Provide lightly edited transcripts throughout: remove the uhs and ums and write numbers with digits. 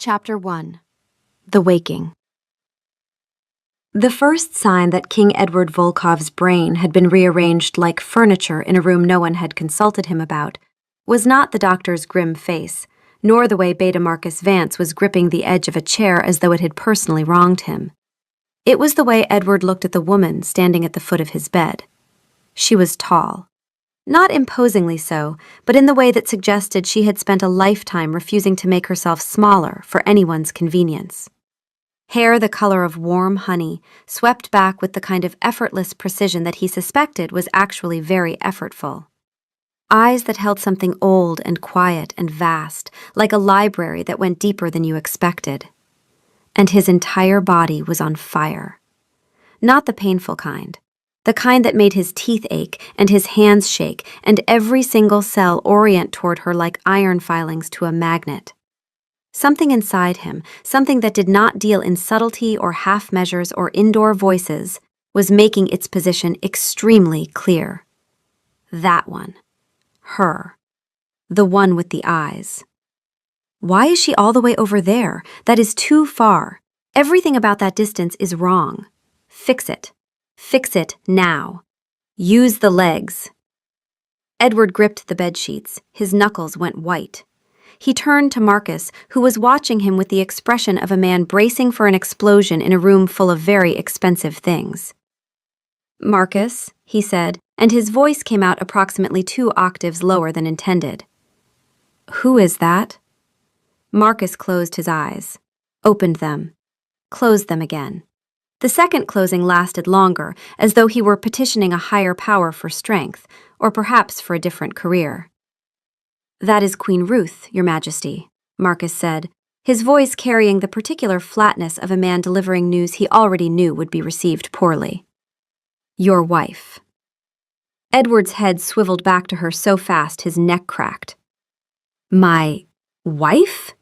Chapter 1. The Waking. The first sign that King Edward Volkov's brain had been rearranged like furniture in a room no one had consulted him about was not the doctor's grim face, nor the way Beta Marcus Vance was gripping the edge of a chair as though it had personally wronged him. It was the way Edward looked at the woman standing at the foot of his bed. She was tall. Not imposingly so, but in the way that suggested she had spent a lifetime refusing to make herself smaller for anyone's convenience. Hair the color of warm honey, swept back with the kind of effortless precision that he suspected was actually very effortful. Eyes that held something old and quiet and vast, like a library that went deeper than you expected. And his entire body was on fire. Not the painful kind. The kind that made his teeth ache and his hands shake and every single cell orient toward her like iron filings to a magnet. Something inside him, something that did not deal in subtlety or half measures or indoor voices, was making its position extremely clear. That one. Her. The one with the eyes. Why is she all the way over there? That is too far. Everything about that distance is wrong. Fix it. Fix it now. Use the legs. Edward gripped the bedsheets. His knuckles went white. He turned to Marcus, who was watching him with the expression of a man bracing for an explosion in a room full of very expensive things. "Marcus," he said, and his voice came out approximately 2 octaves lower than intended. "Who is that?" Marcus closed his eyes, opened them, closed them again. The second closing lasted longer, as though he were petitioning a higher power for strength, or perhaps for a different career. "That is Queen Ruth, Your Majesty," Marcus said, his voice carrying the particular flatness of a man delivering news he already knew would be received poorly. "Your wife." Edward's head swiveled back to her so fast his neck cracked. "My wife?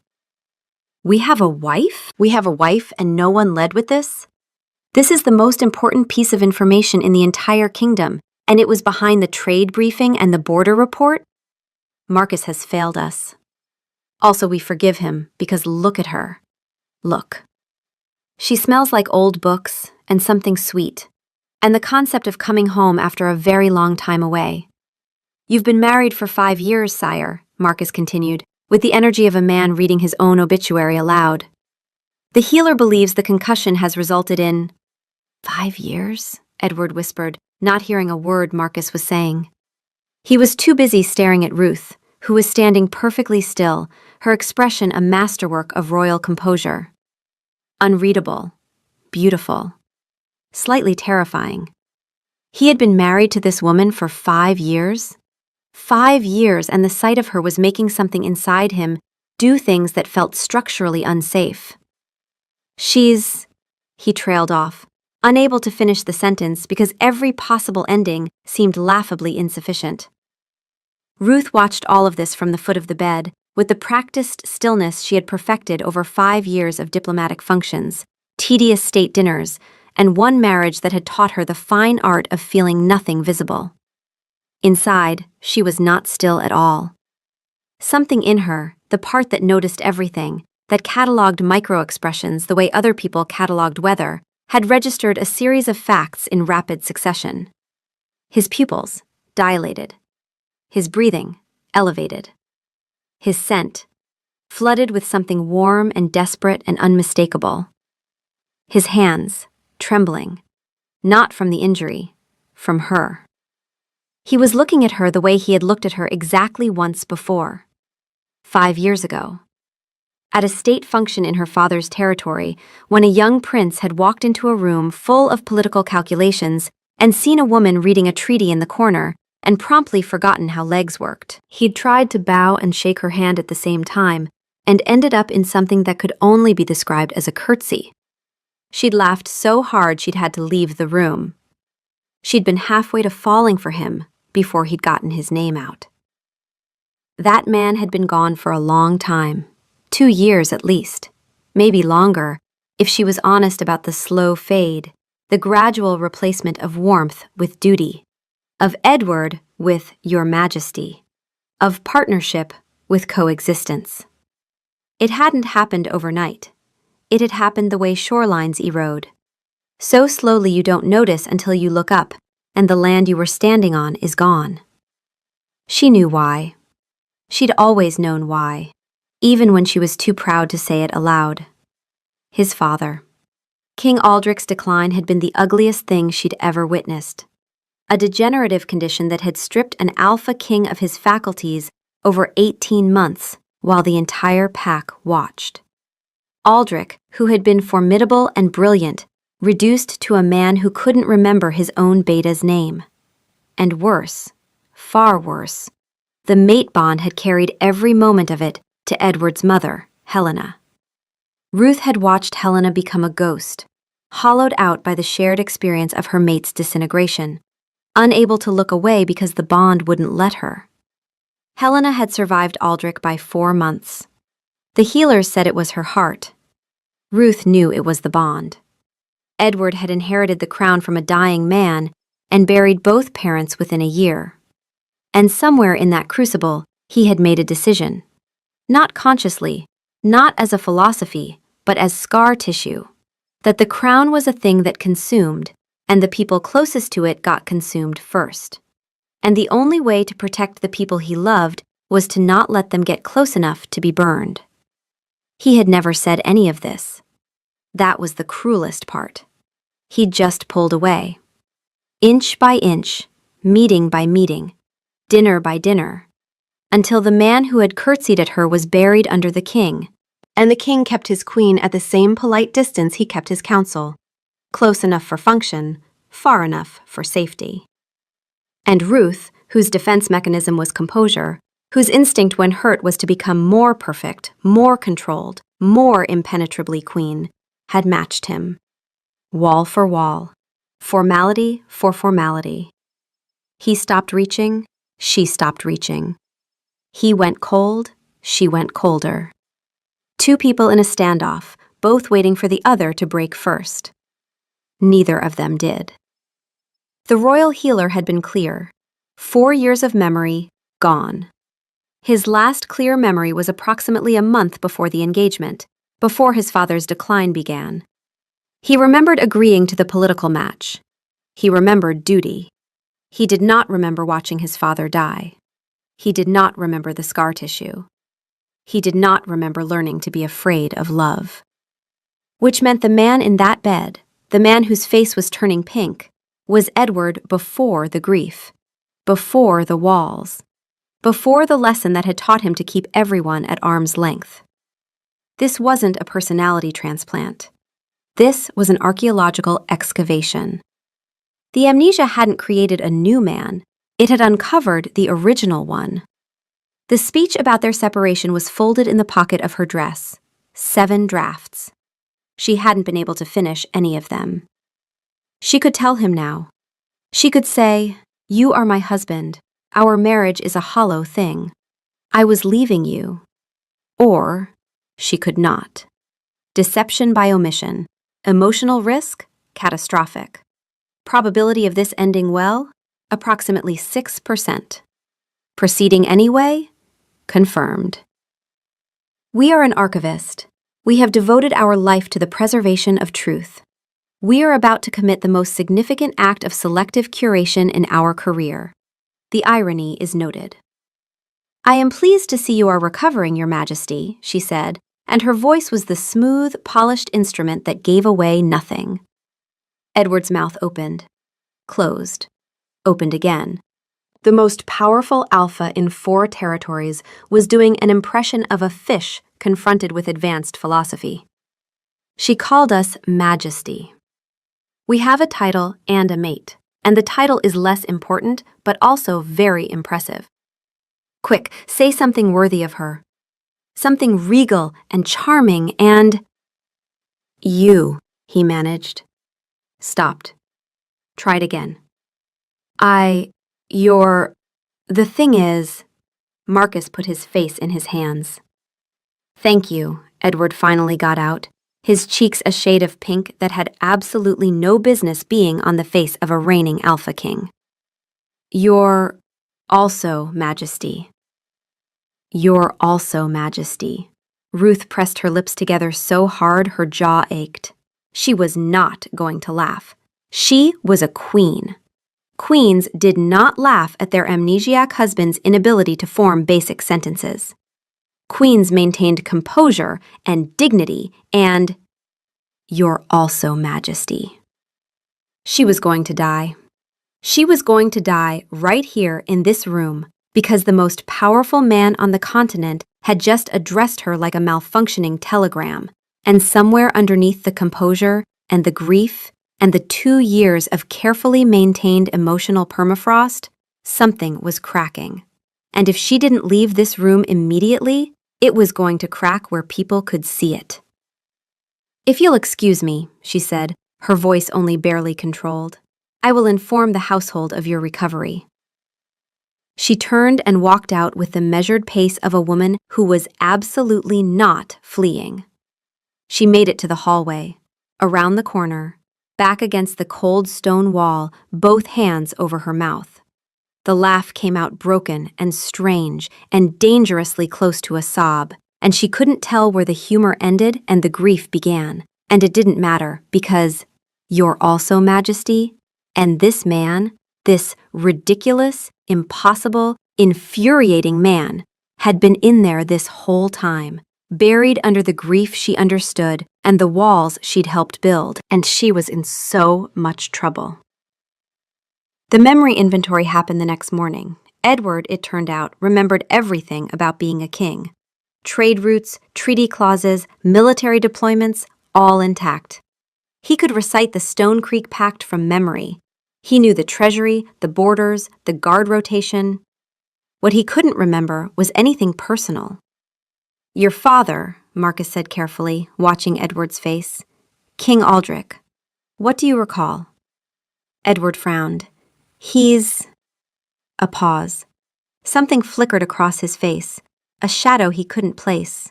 We have a wife? We have a wife and no one led with this? This is the most important piece of information in the entire kingdom, and it was behind the trade briefing and the border report? Marcus has failed us. Also, we forgive him, because look at her. Look. She smells like old books and something sweet, and the concept of coming home after a very long time away. You've been married for 5 years, sire," Marcus continued, with the energy of a man reading his own obituary aloud. "The healer believes the concussion has resulted in—" "5 years?" Edward whispered, not hearing a word Marcus was saying. He was too busy staring at Ruth, who was standing perfectly still, her expression a masterwork of royal composure. Unreadable, beautiful, slightly terrifying. He had been married to this woman for 5 years? 5 years, and the sight of her was making something inside him do things that felt structurally unsafe. He trailed off, unable to finish the sentence because every possible ending seemed laughably insufficient. Ruth watched all of this from the foot of the bed, with the practiced stillness she had perfected over 5 years of diplomatic functions, tedious state dinners, and one marriage that had taught her the fine art of feeling nothing visible. Inside, she was not still at all. Something in her, the part that noticed everything, that catalogued micro-expressions the way other people catalogued weather, had registered a series of facts in rapid succession. His pupils, dilated. His breathing, elevated. His scent, flooded with something warm and desperate and unmistakable. His hands, trembling, not from the injury, from her. He was looking at her the way he had looked at her exactly once before. 5 years ago. At a state function in her father's territory, when a young prince had walked into a room full of political calculations and seen a woman reading a treaty in the corner and promptly forgotten how legs worked. He'd tried to bow and shake her hand at the same time and ended up in something that could only be described as a curtsy. She'd laughed so hard she'd had to leave the room. She'd been halfway to falling for him before he'd gotten his name out. That man had been gone for a long time. 2 years at least, maybe longer, if she was honest about the slow fade, the gradual replacement of warmth with duty, of Edward with Your Majesty, of partnership with coexistence. It hadn't happened overnight. It had happened the way shorelines erode. So slowly you don't notice until you look up, and the land you were standing on is gone. She knew why. She'd always known why, even when she was too proud to say it aloud. His father. King Aldric's decline had been the ugliest thing she'd ever witnessed. A degenerative condition that had stripped an alpha king of his faculties over 18 months while the entire pack watched. Aldric, who had been formidable and brilliant, reduced to a man who couldn't remember his own beta's name. And worse, far worse, the mate bond had carried every moment of it to Edward's mother, Helena. Ruth had watched Helena become a ghost, hollowed out by the shared experience of her mate's disintegration, unable to look away because the bond wouldn't let her. Helena had survived Aldric by 4 months. The healers said it was her heart. Ruth knew it was the bond. Edward had inherited the crown from a dying man and buried both parents within a year. And somewhere in that crucible, he had made a decision. Not consciously, not as a philosophy, but as scar tissue, that the crown was a thing that consumed, and the people closest to it got consumed first. And the only way to protect the people he loved was to not let them get close enough to be burned. He had never said any of this. That was the cruelest part. He'd just pulled away. Inch by inch, meeting by meeting, dinner by dinner, until the man who had curtsied at her was buried under the king, and the king kept his queen at the same polite distance he kept his council, close enough for function, far enough for safety. And Ruth, whose defense mechanism was composure, whose instinct when hurt was to become more perfect, more controlled, more impenetrably queen, had matched him. Wall for wall, formality for formality. He stopped reaching, she stopped reaching. He went cold, she went colder. 2 people in a standoff, both waiting for the other to break first. Neither of them did. The royal healer had been clear. 4 years of memory, gone. His last clear memory was approximately a month before the engagement, before his father's decline began. He remembered agreeing to the political match. He remembered duty. He did not remember watching his father die. He did not remember the scar tissue. He did not remember learning to be afraid of love. Which meant the man in that bed, the man whose face was turning pink, was Edward before the grief, before the walls, before the lesson that had taught him to keep everyone at arm's length. This wasn't a personality transplant. This was an archaeological excavation. The amnesia hadn't created a new man, it had uncovered the original one. The speech about their separation was folded in the pocket of her dress. 7 drafts. She hadn't been able to finish any of them. She could tell him now. She could say, "You are my husband. Our marriage is a hollow thing. I was leaving you." Or she could not. Deception by omission. Emotional risk, catastrophic. Probability of this ending well, approximately 6%. Proceeding anyway, confirmed. We are an archivist. We have devoted our life to the preservation of truth. We are about to commit the most significant act of selective curation in our career. The irony is noted. "I am pleased to see you are recovering, Your Majesty," she said, and her voice was the smooth, polished instrument that gave away nothing. Edward's mouth opened, closed, opened again. The most powerful alpha in 4 territories was doing an impression of a fish confronted with advanced philosophy. She called us Majesty. We have a title and a mate, and the title is less important, but also very impressive. Quick, say something worthy of her. Something regal and charming and— "You," he managed. Stopped. Tried again. The thing is— Marcus put his face in his hands. "Thank you," Edward finally got out, his cheeks a shade of pink that had absolutely no business being on the face of a reigning Alpha King. "You're also Majesty." "You're also Majesty," Ruth pressed her lips together so hard her jaw ached. She was not going to laugh. She was a queen. Queens did not laugh at their amnesiac husband's inability to form basic sentences. Queens maintained composure and dignity and, "You're also Majesty." She was going to die. She was going to die right here in this room because the most powerful man on the continent had just addressed her like a malfunctioning telegram, and somewhere underneath the composure and the grief and the 2 years of carefully maintained emotional permafrost, something was cracking. And if she didn't leave this room immediately, it was going to crack where people could see it. "If you'll excuse me," she said, her voice only barely controlled, "I will inform the household of your recovery." She turned and walked out with the measured pace of a woman who was absolutely not fleeing. She made it to the hallway, around the corner, back against the cold stone wall, both hands over her mouth. The laugh came out broken and strange and dangerously close to a sob, and she couldn't tell where the humor ended and the grief began. And it didn't matter because "You're also Majesty," and this man, this ridiculous, impossible, infuriating man, had been in there this whole time, buried under the grief she understood and the walls she'd helped build, and she was in so much trouble. The memory inventory happened the next morning. Edward, it turned out, remembered everything about being a king. Trade routes, treaty clauses, military deployments, all intact. He could recite the Stone Creek Pact from memory. He knew the treasury, the borders, the guard rotation. What he couldn't remember was anything personal. "Your father," Marcus said carefully, watching Edward's face. "King Aldrich. What do you recall?" Edward frowned. "He's—" A pause. Something flickered across his face, a shadow he couldn't place.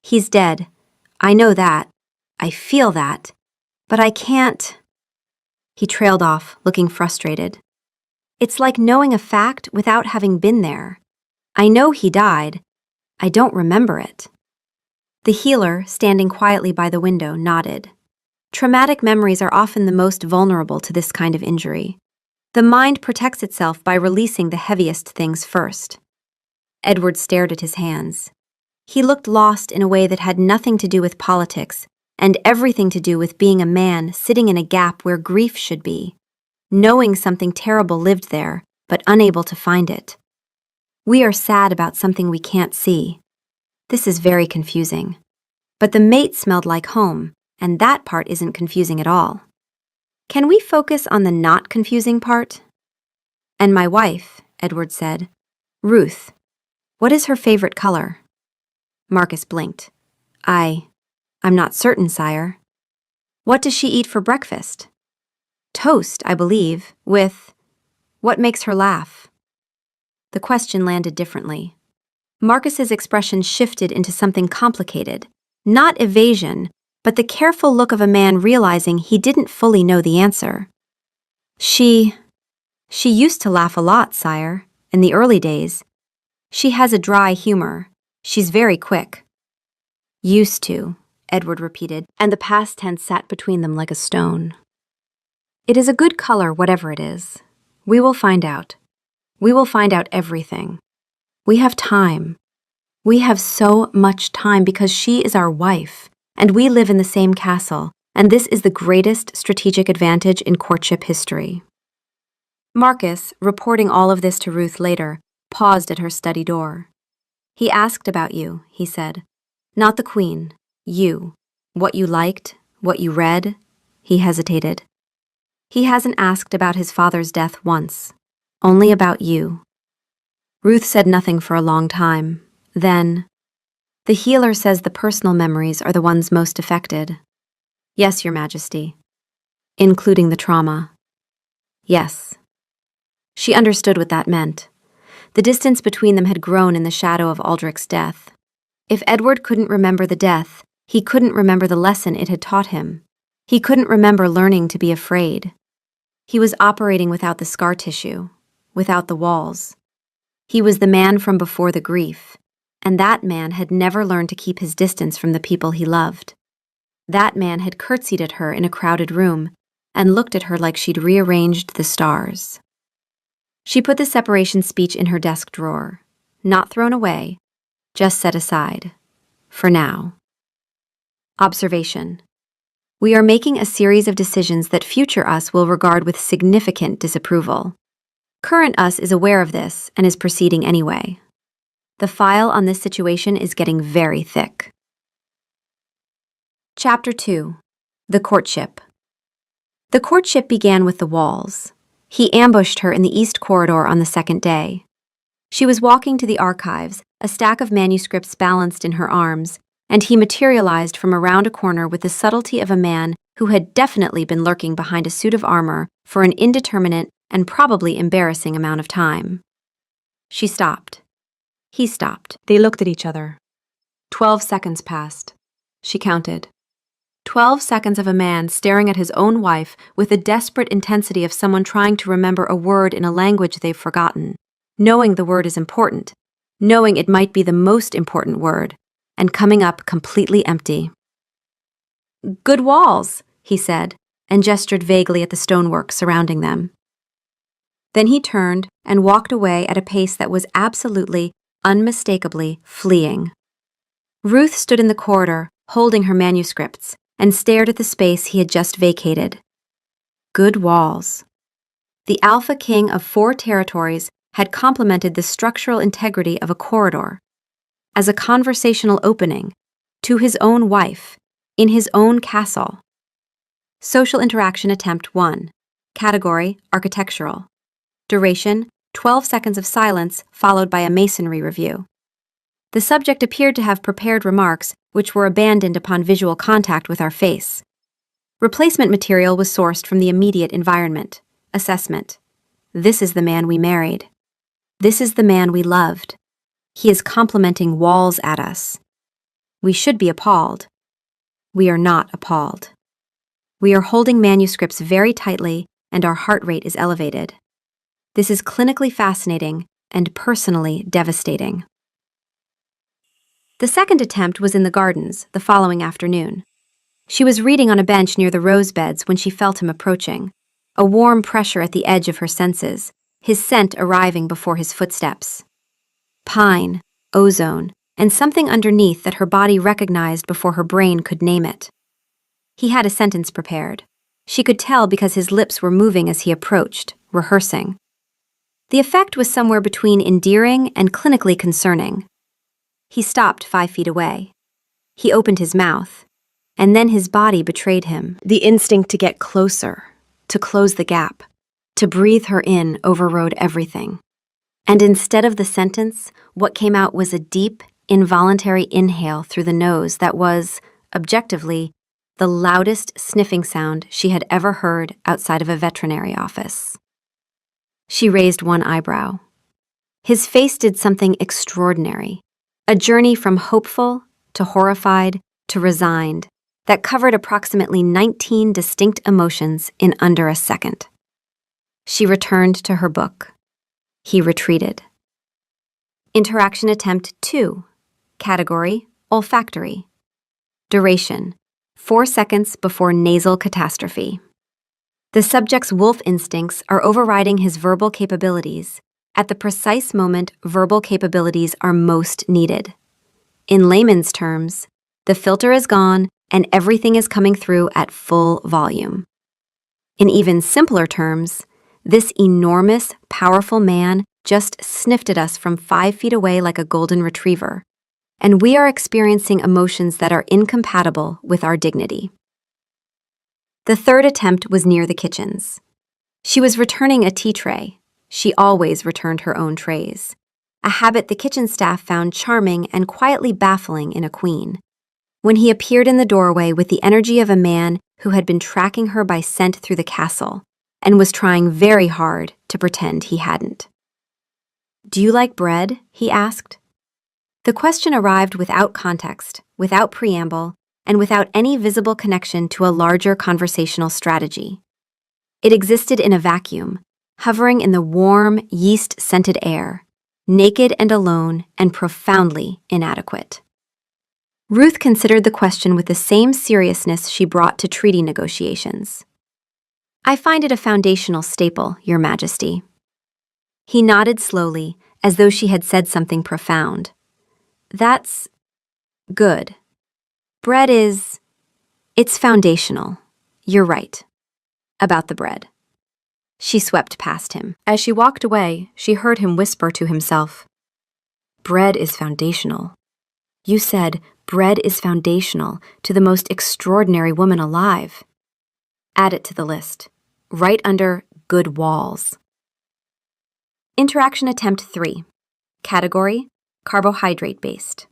"He's dead. I know that. I feel that. But I can't—" He trailed off, looking frustrated. "It's like knowing a fact without having been there. I know he died. I don't remember it." The healer, standing quietly by the window, nodded. Traumatic memories are often the most vulnerable to this kind of injury. The mind protects itself by releasing the heaviest things first. Edward stared at his hands. He looked lost in a way that had nothing to do with politics and everything to do with being a man sitting in a gap where grief should be, knowing something terrible lived there, but unable to find it. We are sad about something we can't see. This is very confusing. But the mate smelled like home, and that part isn't confusing at all. Can we focus on the not confusing part? "And my wife," Edward said. "Ruth. What is her favorite color?" Marcus blinked. I'm not certain, sire." "What does she eat for breakfast?" "Toast, I believe, with— What makes her laugh?" The question landed differently. Marcus's expression shifted into something complicated, not evasion, but the careful look of a man realizing he didn't fully know the answer. She used to laugh a lot, sire, in the early days. She has a dry humor. She's very quick." "Used to," Edward repeated, and the past tense sat between them like a stone. "It is a good color, whatever it is. We will find out. We will find out everything. We have time. We have so much time because she is our wife, and we live in the same castle, and this is the greatest strategic advantage in courtship history." Marcus, reporting all of this to Ruth later, paused at her study door. "He asked about you," he said. "Not the queen. You. What you liked, what you read." He hesitated. "He hasn't asked about his father's death once. Only about you." Ruth said nothing for a long time. Then, "The healer says the personal memories are the ones most affected." "Yes, Your Majesty." "Including the trauma." "Yes." She understood what that meant. The distance between them had grown in the shadow of Aldrich's death. If Edward couldn't remember the death, he couldn't remember the lesson it had taught him. He couldn't remember learning to be afraid. He was operating without the scar tissue, without the walls. He was the man from before the grief. And that man had never learned to keep his distance from the people he loved. That man had curtsied at her in a crowded room and looked at her like she'd rearranged the stars. She put the separation speech in her desk drawer, not thrown away, just set aside, for now. Observation. We are making a series of decisions that future us will regard with significant disapproval. Current us is aware of this and is proceeding anyway. The file on this situation is getting very thick. Chapter 2. The Courtship. The courtship began with the Walls. He ambushed her in the East Corridor on the second day. She was walking to the archives, a stack of manuscripts balanced in her arms, and he materialized from around a corner with the subtlety of a man who had definitely been lurking behind a suit of armor for an indeterminate and probably embarrassing amount of time. She stopped. He stopped. They looked at each other. 12 seconds passed. She counted. 12 seconds of a man staring at his own wife with the desperate intensity of someone trying to remember a word in a language they've forgotten, knowing the word is important, knowing it might be the most important word, and coming up completely empty. "Good walls," he said, and gestured vaguely at the stonework surrounding them. Then he turned and walked away at a pace that was absolutely, unmistakably fleeing. Ruth stood in the corridor, holding her manuscripts, and stared at the space he had just vacated. Good walls. The Alpha King of 4 territories had complemented the structural integrity of a corridor as a conversational opening to his own wife in his own castle. Social interaction attempt 1. Category, architectural. Duration, 12 seconds of silence followed by a masonry review. The subject appeared to have prepared remarks which were abandoned upon visual contact with our face. Replacement material was sourced from the immediate environment. Assessment. This is the man we married. This is the man we loved. He is complimenting walls at us. We should be appalled. We are not appalled. We are holding manuscripts very tightly and our heart rate is elevated. This is clinically fascinating and personally devastating. The second attempt was in the gardens the following afternoon. She was reading on a bench near the rose beds when she felt him approaching, a warm pressure at the edge of her senses, his scent arriving before his footsteps. Pine, ozone, and something underneath that her body recognized before her brain could name it. He had a sentence prepared. She could tell because his lips were moving as he approached, rehearsing. The effect was somewhere between endearing and clinically concerning. He stopped 5 feet away. He opened his mouth, and then his body betrayed him. The instinct to get closer, to close the gap, to breathe her in overrode everything. And instead of the sentence, what came out was a deep, involuntary inhale through the nose that was, objectively, the loudest sniffing sound she had ever heard outside of a veterinary office. She raised one eyebrow. His face did something extraordinary. A journey from hopeful to horrified to resigned that covered approximately 19 distinct emotions in under a second. She returned to her book. He retreated. Interaction attempt 2. Category, olfactory. Duration, 4 seconds before nasal catastrophe. The subject's wolf instincts are overriding his verbal capabilities at the precise moment verbal capabilities are most needed. In layman's terms, the filter is gone and everything is coming through at full volume. In even simpler terms, this enormous, powerful man just sniffed at us from 5 feet away like a golden retriever, and we are experiencing emotions that are incompatible with our dignity. The third attempt was near the kitchens. She was returning a tea tray. She always returned her own trays, a habit the kitchen staff found charming and quietly baffling in a queen. When he appeared in the doorway with the energy of a man who had been tracking her by scent through the castle and was trying very hard to pretend he hadn't. "Do you like bread?" he asked. The question arrived without context, without preamble, and without any visible connection to a larger conversational strategy. It existed in a vacuum, hovering in the warm, yeast-scented air, naked and alone and profoundly inadequate. Ruth considered the question with the same seriousness she brought to treaty negotiations. "I find it a foundational staple, Your Majesty." He nodded slowly, as though she had said something profound. "That's good. Bread it's foundational. You're right. About the bread." She swept past him. As she walked away, she heard him whisper to himself, "Bread is foundational. You said bread is foundational to the most extraordinary woman alive. Add it to the list, right under good walls." Interaction Attempt 3. Category: carbohydrate-based.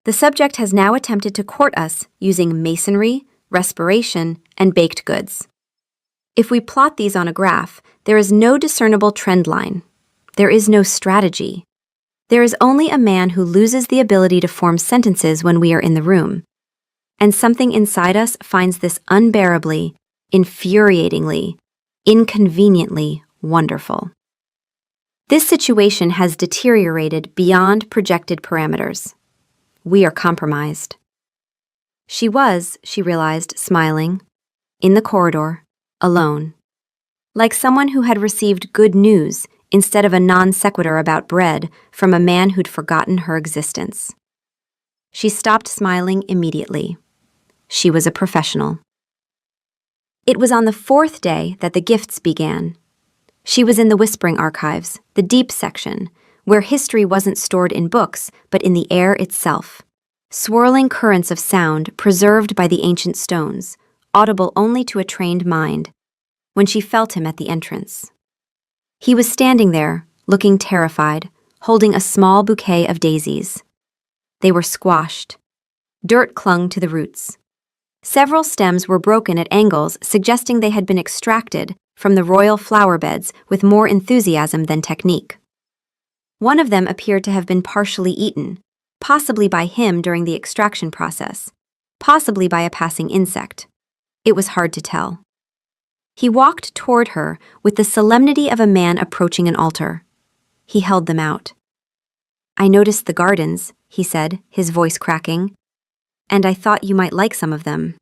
The subject has now attempted to court us using masonry, respiration, and baked goods. If we plot these on a graph, there is no discernible trend line. There is no strategy. There is only a man who loses the ability to form sentences when we are in the room. And something inside us finds this unbearably, infuriatingly, inconveniently wonderful. This situation has deteriorated beyond projected parameters. We are compromised. She was, she realized, smiling, in the corridor, alone. Like someone who had received good news instead of a non sequitur about bread from a man who'd forgotten her existence. She stopped smiling immediately. She was a professional. It was on the 4th day that the gifts began. She was in the Whispering Archives, the deep section, where history wasn't stored in books, but in the air itself. Swirling currents of sound preserved by the ancient stones, audible only to a trained mind, when she felt him at the entrance. He was standing there, looking terrified, holding a small bouquet of daisies. They were squashed. Dirt clung to the roots. Several stems were broken at angles, suggesting they had been extracted from the royal flower beds with more enthusiasm than technique. One of them appeared to have been partially eaten, possibly by him during the extraction process, possibly by a passing insect. It was hard to tell. He walked toward her with the solemnity of a man approaching an altar. He held them out. "I noticed the gardens," he said, his voice cracking, "and I thought you might like some of them.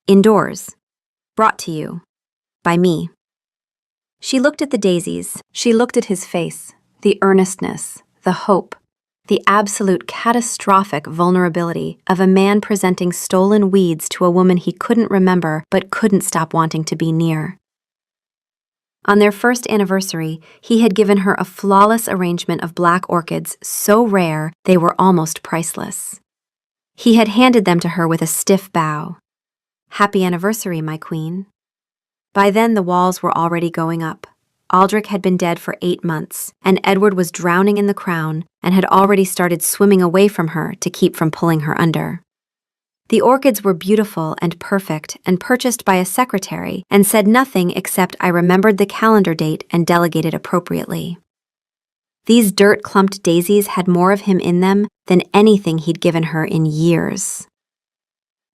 Indoors. Brought to you. By me." She looked at the daisies. She looked at his face, the earnestness, the hope, the absolute catastrophic vulnerability of a man presenting stolen weeds to a woman he couldn't remember but couldn't stop wanting to be near. On their first anniversary, he had given her a flawless arrangement of black orchids so rare they were almost priceless. He had handed them to her with a stiff bow. "Happy anniversary, my queen." By then, the walls were already going up. Aldrich had been dead for 8 months, and Edward was drowning in the crown and had already started swimming away from her to keep from pulling her under. The orchids were beautiful and perfect and purchased by a secretary and said nothing except I remembered the calendar date and delegated appropriately. These dirt-clumped daisies had more of him in them than anything he'd given her in years.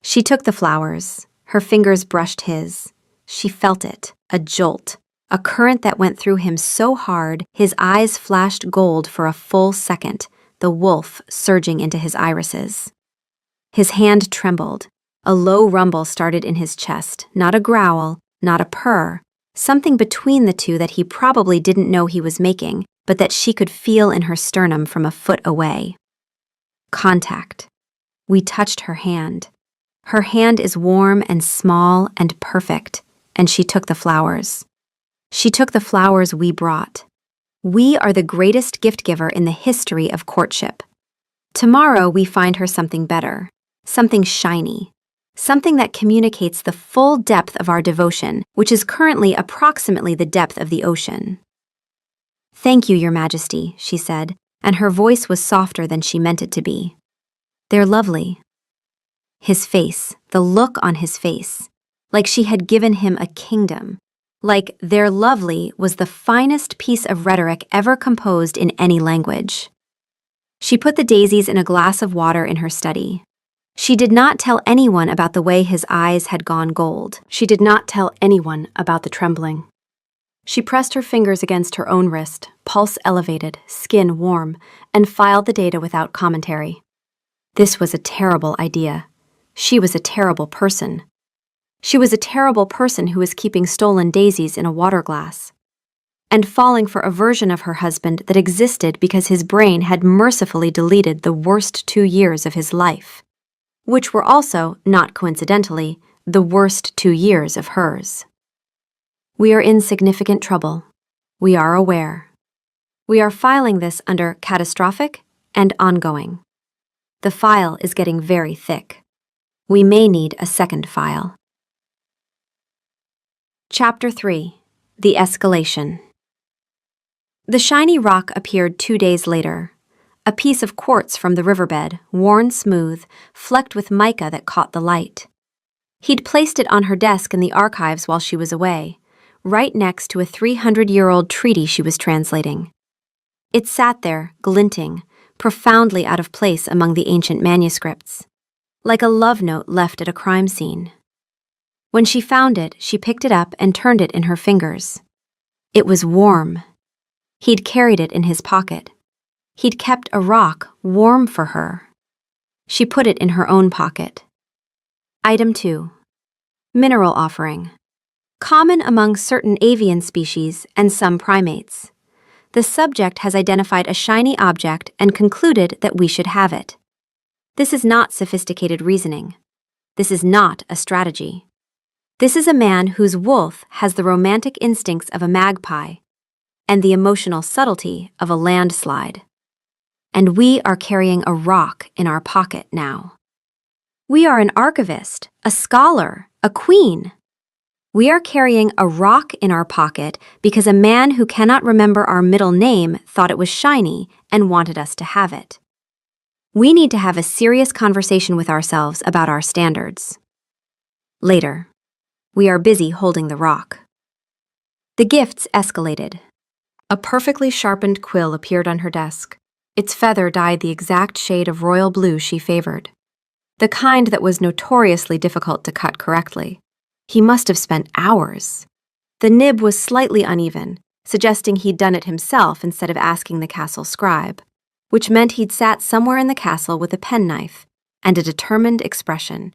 She took the flowers. Her fingers brushed his. She felt it, a jolt, a current that went through him so hard his eyes flashed gold for a full second, the wolf surging into his irises. His hand trembled. A low rumble started in his chest, not a growl, not a purr, something between the two that he probably didn't know he was making, but that she could feel in her sternum from a foot away. Contact. We touched her hand. Her hand is warm and small and perfect, and she took the flowers. She took the flowers we brought. We are the greatest gift giver in the history of courtship. Tomorrow we find her something better, something shiny, something that communicates the full depth of our devotion, which is currently approximately the depth of the ocean. "Thank you, Your Majesty," she said, and her voice was softer than she meant it to be. "They're lovely." His face, the look on his face, like she had given him a kingdom, like "they're lovely" was the finest piece of rhetoric ever composed in any language. She put the daisies in a glass of water in her study. She did not tell anyone about the way his eyes had gone gold. She did not tell anyone about the trembling. She pressed her fingers against her own wrist, pulse elevated, skin warm, and filed the data without commentary. This was a terrible idea. She was a terrible person. She was a terrible person who was keeping stolen daisies in a water glass and falling for a version of her husband that existed because his brain had mercifully deleted the worst 2 years of his life, which were also, not coincidentally, the worst 2 years of hers. We are in significant trouble. We are aware. We are filing this under catastrophic and ongoing. The file is getting very thick. We may need a second file. Chapter 3. The Escalation. The shiny rock appeared 2 days later, a piece of quartz from the riverbed, worn smooth, flecked with mica that caught the light. He'd placed it on her desk in the archives while she was away, right next to a 300-year-old treaty she was translating. It sat there, glinting, profoundly out of place among the ancient manuscripts, like a love note left at a crime scene. When she found it, she picked it up and turned it in her fingers. It was warm. He'd carried it in his pocket. He'd kept a rock warm for her. She put it in her own pocket. Item 2. Mineral offering. Common among certain avian species and some primates. The subject has identified a shiny object and concluded that we should have it. This is not sophisticated reasoning. This is not a strategy. This is a man whose wolf has the romantic instincts of a magpie and the emotional subtlety of a landslide. And we are carrying a rock in our pocket now. We are an archivist, a scholar, a queen. We are carrying a rock in our pocket because a man who cannot remember our middle name thought it was shiny and wanted us to have it. We need to have a serious conversation with ourselves about our standards. Later. We are busy holding the rock. The gifts escalated. A perfectly sharpened quill appeared on her desk. Its feather dyed the exact shade of royal blue she favored, the kind that was notoriously difficult to cut correctly. He must have spent hours. The nib was slightly uneven, suggesting he'd done it himself instead of asking the castle scribe, which meant he'd sat somewhere in the castle with a penknife and a determined expression,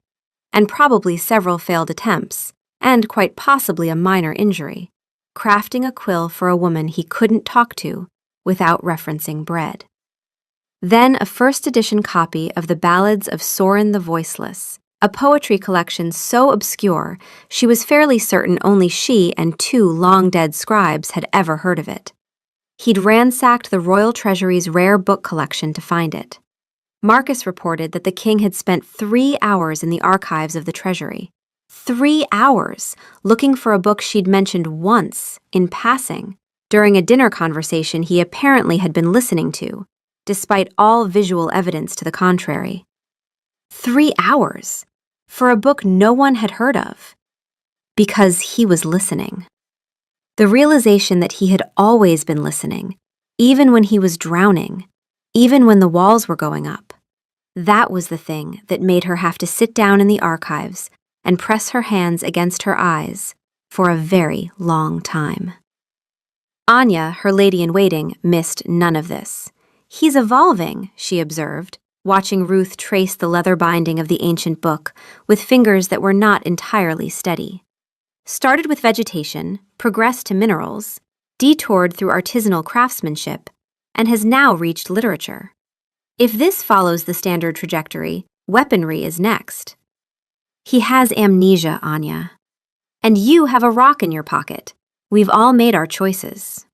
and probably several failed attempts, and quite possibly a minor injury, crafting a quill for a woman he couldn't talk to without referencing bread. Then a first-edition copy of the Ballads of Sorin the Voiceless, a poetry collection so obscure she was fairly certain only she and 2 long-dead scribes had ever heard of it. He'd ransacked the royal treasury's rare book collection to find it. Marcus reported that the king had spent 3 hours in the archives of the treasury. 3 hours looking for a book she'd mentioned once, in passing, during a dinner conversation he apparently had been listening to, despite all visual evidence to the contrary. 3 hours for a book no one had heard of. Because he was listening. The realization that he had always been listening, even when he was drowning, even when the walls were going up. That was the thing that made her have to sit down in the archives and press her hands against her eyes for a very long time. Anya, her lady-in-waiting, missed none of this. He's evolving, she observed, watching Ruth trace the leather binding of the ancient book with fingers that were not entirely steady. Started with vegetation, progressed to minerals, detoured through artisanal craftsmanship, and has now reached literature. If this follows the standard trajectory, weaponry is next. He has amnesia, Anya. And you have a rock in your pocket. We've all made our choices.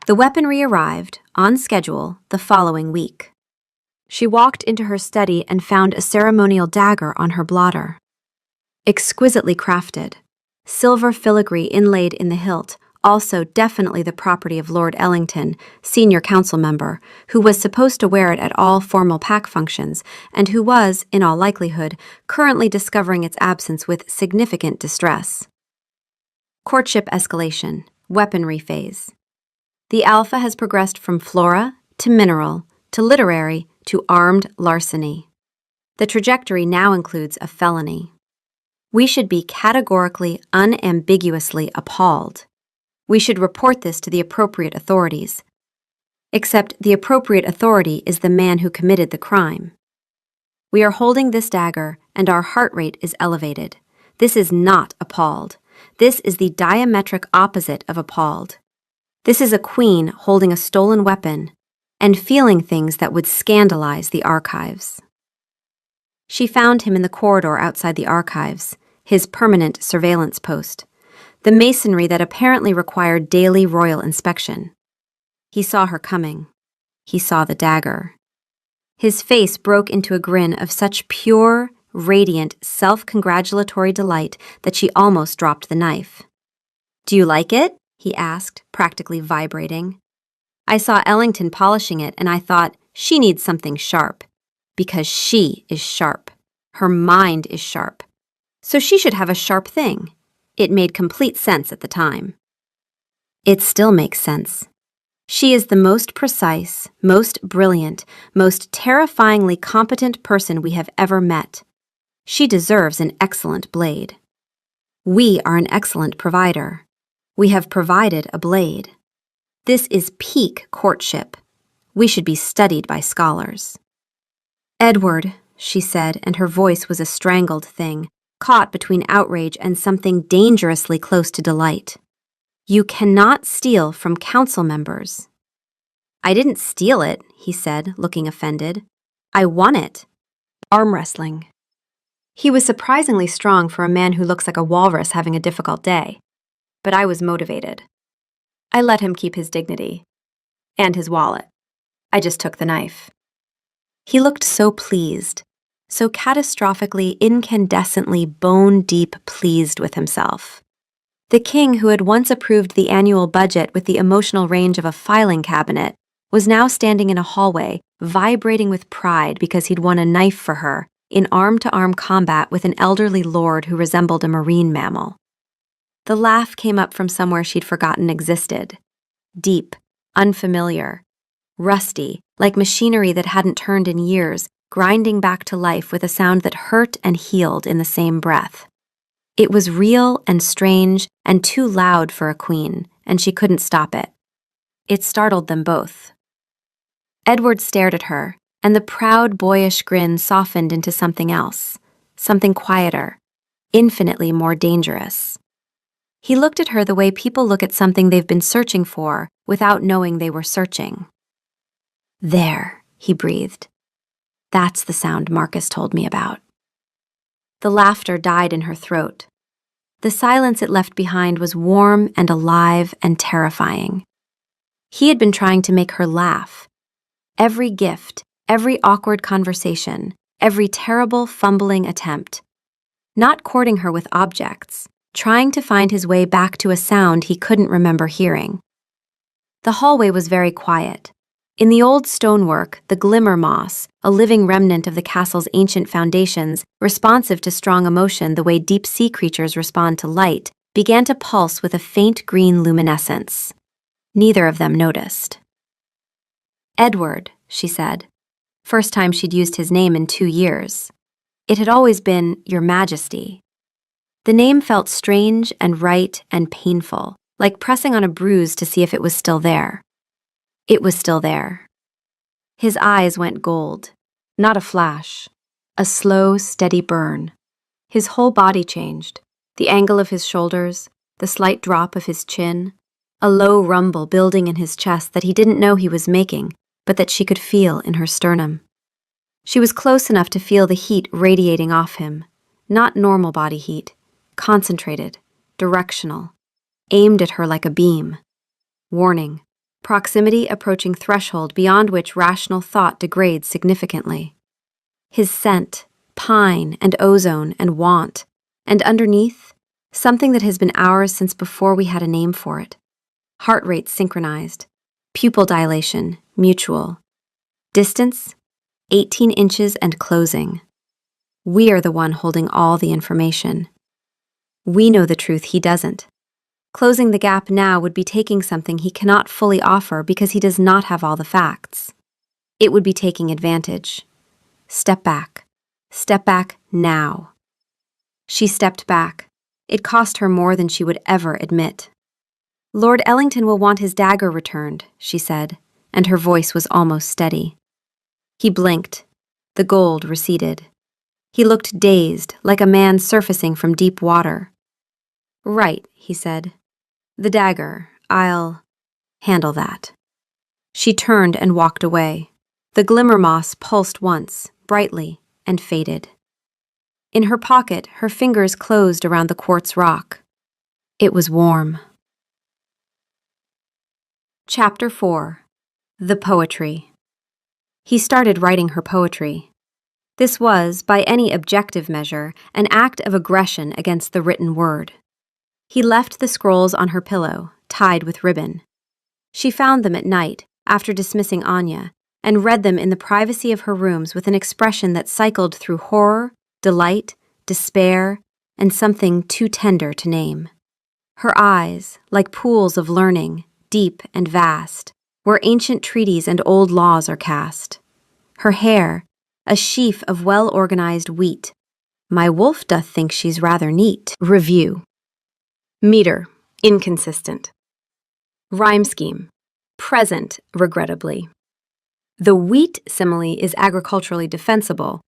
The weaponry arrived, on schedule, the following week. She walked into her study and found a ceremonial dagger on her blotter. Exquisitely crafted, silver filigree inlaid in the hilt, also definitely the property of Lord Ellington, senior council member, who was supposed to wear it at all formal pack functions, and who was, in all likelihood, currently discovering its absence with significant distress. Courtship escalation, weaponry phase. The alpha has progressed from flora to mineral to literary to armed larceny. The trajectory now includes a felony. We should be categorically, unambiguously appalled. We should report this to the appropriate authorities. Except the appropriate authority is the man who committed the crime. We are holding this dagger, and our heart rate is elevated. This is not appalled. This is the diametric opposite of appalled. This is a queen holding a stolen weapon and feeling things that would scandalize the archives. She found him in the corridor outside the archives, his permanent surveillance post, the masonry that apparently required daily royal inspection. He saw her coming. He saw the dagger. His face broke into a grin of such pure, radiant, self-congratulatory delight that she almost dropped the knife. "Do you like it?" he asked, practically vibrating. "I saw Ellington polishing it, and I thought, she needs something sharp. Because she is sharp. Her mind is sharp. So she should have a sharp thing." It made complete sense at the time. It still makes sense. She is the most precise, most brilliant, most terrifyingly competent person we have ever met. She deserves an excellent blade. We are an excellent provider. We have provided a blade. This is peak courtship. We should be studied by scholars. "Edward," she said, and her voice was a strangled thing, caught between outrage and something dangerously close to delight. "You cannot steal from council members." "I didn't steal it," he said, looking offended. "I won it." Arm wrestling. He was surprisingly strong for a man who looks like a walrus having a difficult day. But I was motivated. I let him keep his dignity. And his wallet. I just took the knife. He looked so pleased, so catastrophically, incandescently, bone-deep pleased with himself. The king, who had once approved the annual budget with the emotional range of a filing cabinet, was now standing in a hallway, vibrating with pride because he'd won a knife for her, in arm-to-arm combat with an elderly lord who resembled a marine mammal. The laugh came up from somewhere she'd forgotten existed. Deep, unfamiliar, rusty, like machinery that hadn't turned in years, grinding back to life with a sound that hurt and healed in the same breath. It was real and strange and too loud for a queen, and she couldn't stop it. It startled them both. Edward stared at her, and the proud, boyish grin softened into something else, something quieter, infinitely more dangerous. He looked at her the way people look at something they've been searching for without knowing they were searching. "There," he breathed. "That's the sound Marcus told me about." The laughter died in her throat. The silence it left behind was warm and alive and terrifying. He had been trying to make her laugh. Every gift, every awkward conversation, every terrible, fumbling attempt. Not courting her with objects, trying to find his way back to a sound he couldn't remember hearing. The hallway was very quiet. In the old stonework, the glimmer moss, a living remnant of the castle's ancient foundations, responsive to strong emotion the way deep sea creatures respond to light, began to pulse with a faint green luminescence. Neither of them noticed. "Edward," she said. First time she'd used his name in 2 years. It had always been Your Majesty. The name felt strange and right and painful, like pressing on a bruise to see if it was still there. It was still there. His eyes went gold. Not a flash. A slow, steady burn. His whole body changed. The angle of his shoulders, the slight drop of his chin, a low rumble building in his chest that he didn't know he was making, but that she could feel in her sternum. She was close enough to feel the heat radiating off him. Not normal body heat. Concentrated. Directional. Aimed at her like a beam. Warning. Proximity approaching threshold beyond which rational thought degrades significantly. His scent, pine and ozone and want, and underneath, something that has been ours since before we had a name for it. Heart rate synchronized, pupil dilation, mutual. Distance, 18 inches and closing. We are the one holding all the information. We know the truth, he doesn't. Closing the gap now would be taking something he cannot fully offer because he does not have all the facts. It would be taking advantage. Step back. Step back now. She stepped back. It cost her more than she would ever admit. Lord Ellington will want his dagger returned, she said, and her voice was almost steady. He blinked. The gold receded. He looked dazed, like a man surfacing from deep water. Right, he said. The dagger, I'll handle that. She turned and walked away. The glimmer moss pulsed once, brightly, and faded. In her pocket, her fingers closed around the quartz rock. It was warm. Chapter 4. The Poetry. He started writing her poetry. This was, by any objective measure, an act of aggression against the written word. He left the scrolls on her pillow, tied with ribbon. She found them at night, after dismissing Anya, and read them in the privacy of her rooms with an expression that cycled through horror, delight, despair, and something too tender to name. Her eyes, like pools of learning, deep and vast, where ancient treaties and old laws are cast. Her hair, a sheaf of well-organized wheat. My wolf doth think she's rather neat. Review. Meter, inconsistent. Rhyme scheme, present, regrettably. The wheat simile is agriculturally defensible,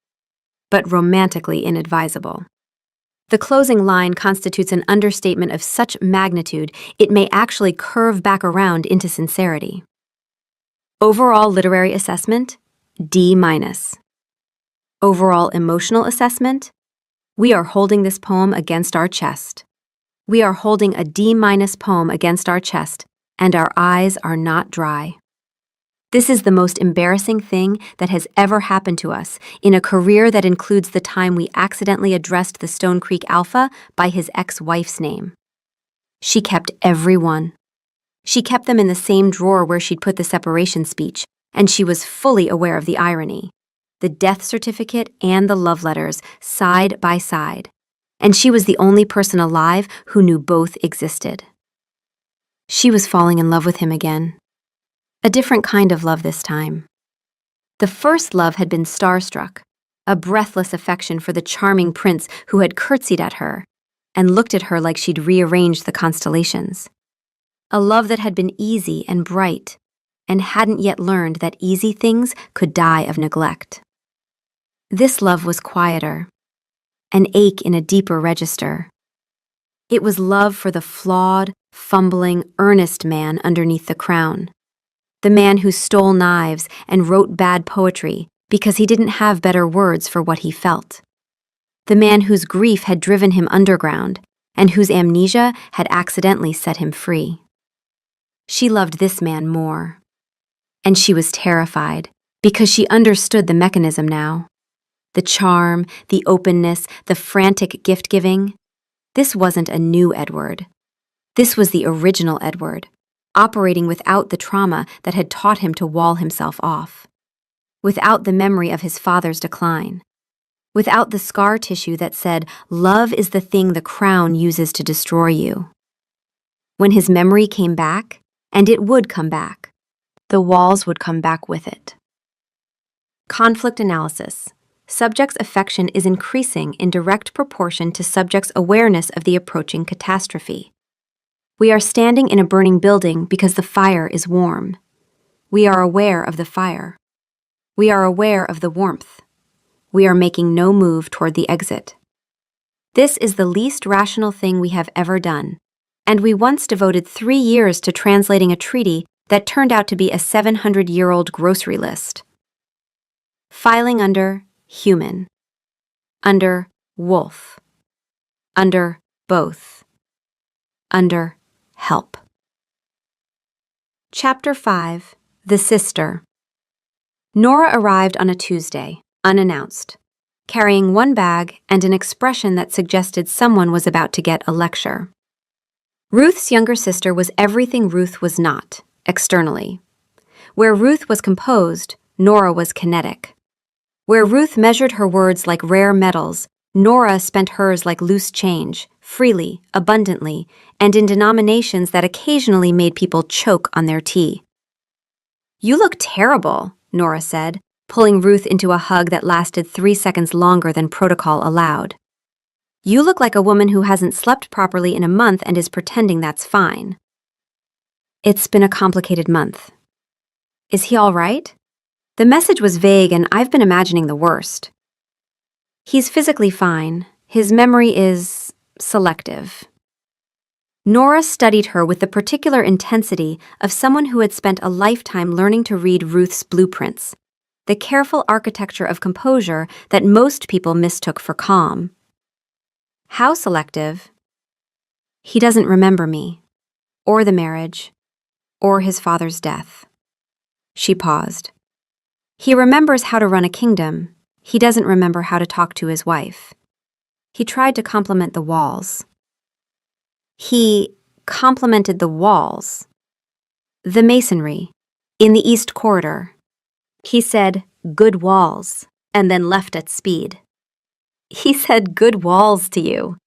but romantically inadvisable. The closing line constitutes an understatement of such magnitude it may actually curve back around into sincerity. Overall literary assessment, D-. Overall emotional assessment, we are holding this poem against our chest. We are holding a D- poem against our chest, and our eyes are not dry. This is the most embarrassing thing that has ever happened to us in a career that includes the time we accidentally addressed the Stone Creek Alpha by his ex-wife's name. She kept every one. She kept them in the same drawer where she'd put the separation speech, and she was fully aware of the irony. The death certificate and the love letters, side by side. And she was the only person alive who knew both existed. She was falling in love with him again. A different kind of love this time. The first love had been starstruck, a breathless affection for the charming prince who had curtsied at her and looked at her like she'd rearranged the constellations. A love that had been easy and bright and hadn't yet learned that easy things could die of neglect. This love was quieter, an ache in a deeper register. It was love for the flawed, fumbling, earnest man underneath the crown. The man who stole knives and wrote bad poetry because he didn't have better words for what he felt. The man whose grief had driven him underground and whose amnesia had accidentally set him free. She loved this man more. And she was terrified because she understood the mechanism now. The charm, the openness, the frantic gift-giving. This wasn't a new Edward. This was the original Edward, operating without the trauma that had taught him to wall himself off, without the memory of his father's decline, without the scar tissue that said, love is the thing the crown uses to destroy you. When his memory came back, and it would come back, the walls would come back with it. Conflict analysis. Subject's affection is increasing in direct proportion to subject's awareness of the approaching catastrophe. We are standing in a burning building because the fire is warm. We are aware of the fire. We are aware of the warmth. We are making no move toward the exit. This is the least rational thing we have ever done, and we once devoted 3 years to translating a treaty that turned out to be a 700-year-old grocery list. Filing under human, under wolf, under both, under help. Chapter 5. The Sister. Nora arrived on a Tuesday, unannounced, carrying one bag and an expression that suggested someone was about to get a lecture. Ruth's younger sister was everything Ruth was not, externally. Where Ruth was composed, Nora was kinetic. Where Ruth measured her words like rare metals, Nora spent hers like loose change, freely, abundantly, and in denominations that occasionally made people choke on their tea. You look terrible, Nora said, pulling Ruth into a hug that lasted 3 seconds longer than protocol allowed. You look like a woman who hasn't slept properly in a month and is pretending that's fine. It's been a complicated month. Is he all right? The message was vague, and I've been imagining the worst. He's physically fine. His memory is selective. Nora studied her with the particular intensity of someone who had spent a lifetime learning to read Ruth's blueprints, the careful architecture of composure that most people mistook for calm. How selective? He doesn't remember me, or the marriage, or his father's death. She paused. He remembers how to run a kingdom. He doesn't remember how to talk to his wife. He tried to compliment the walls. He complimented the walls. The masonry, in the East Corridor. He said, "Good walls," and then left at speed. He said "good walls" to you,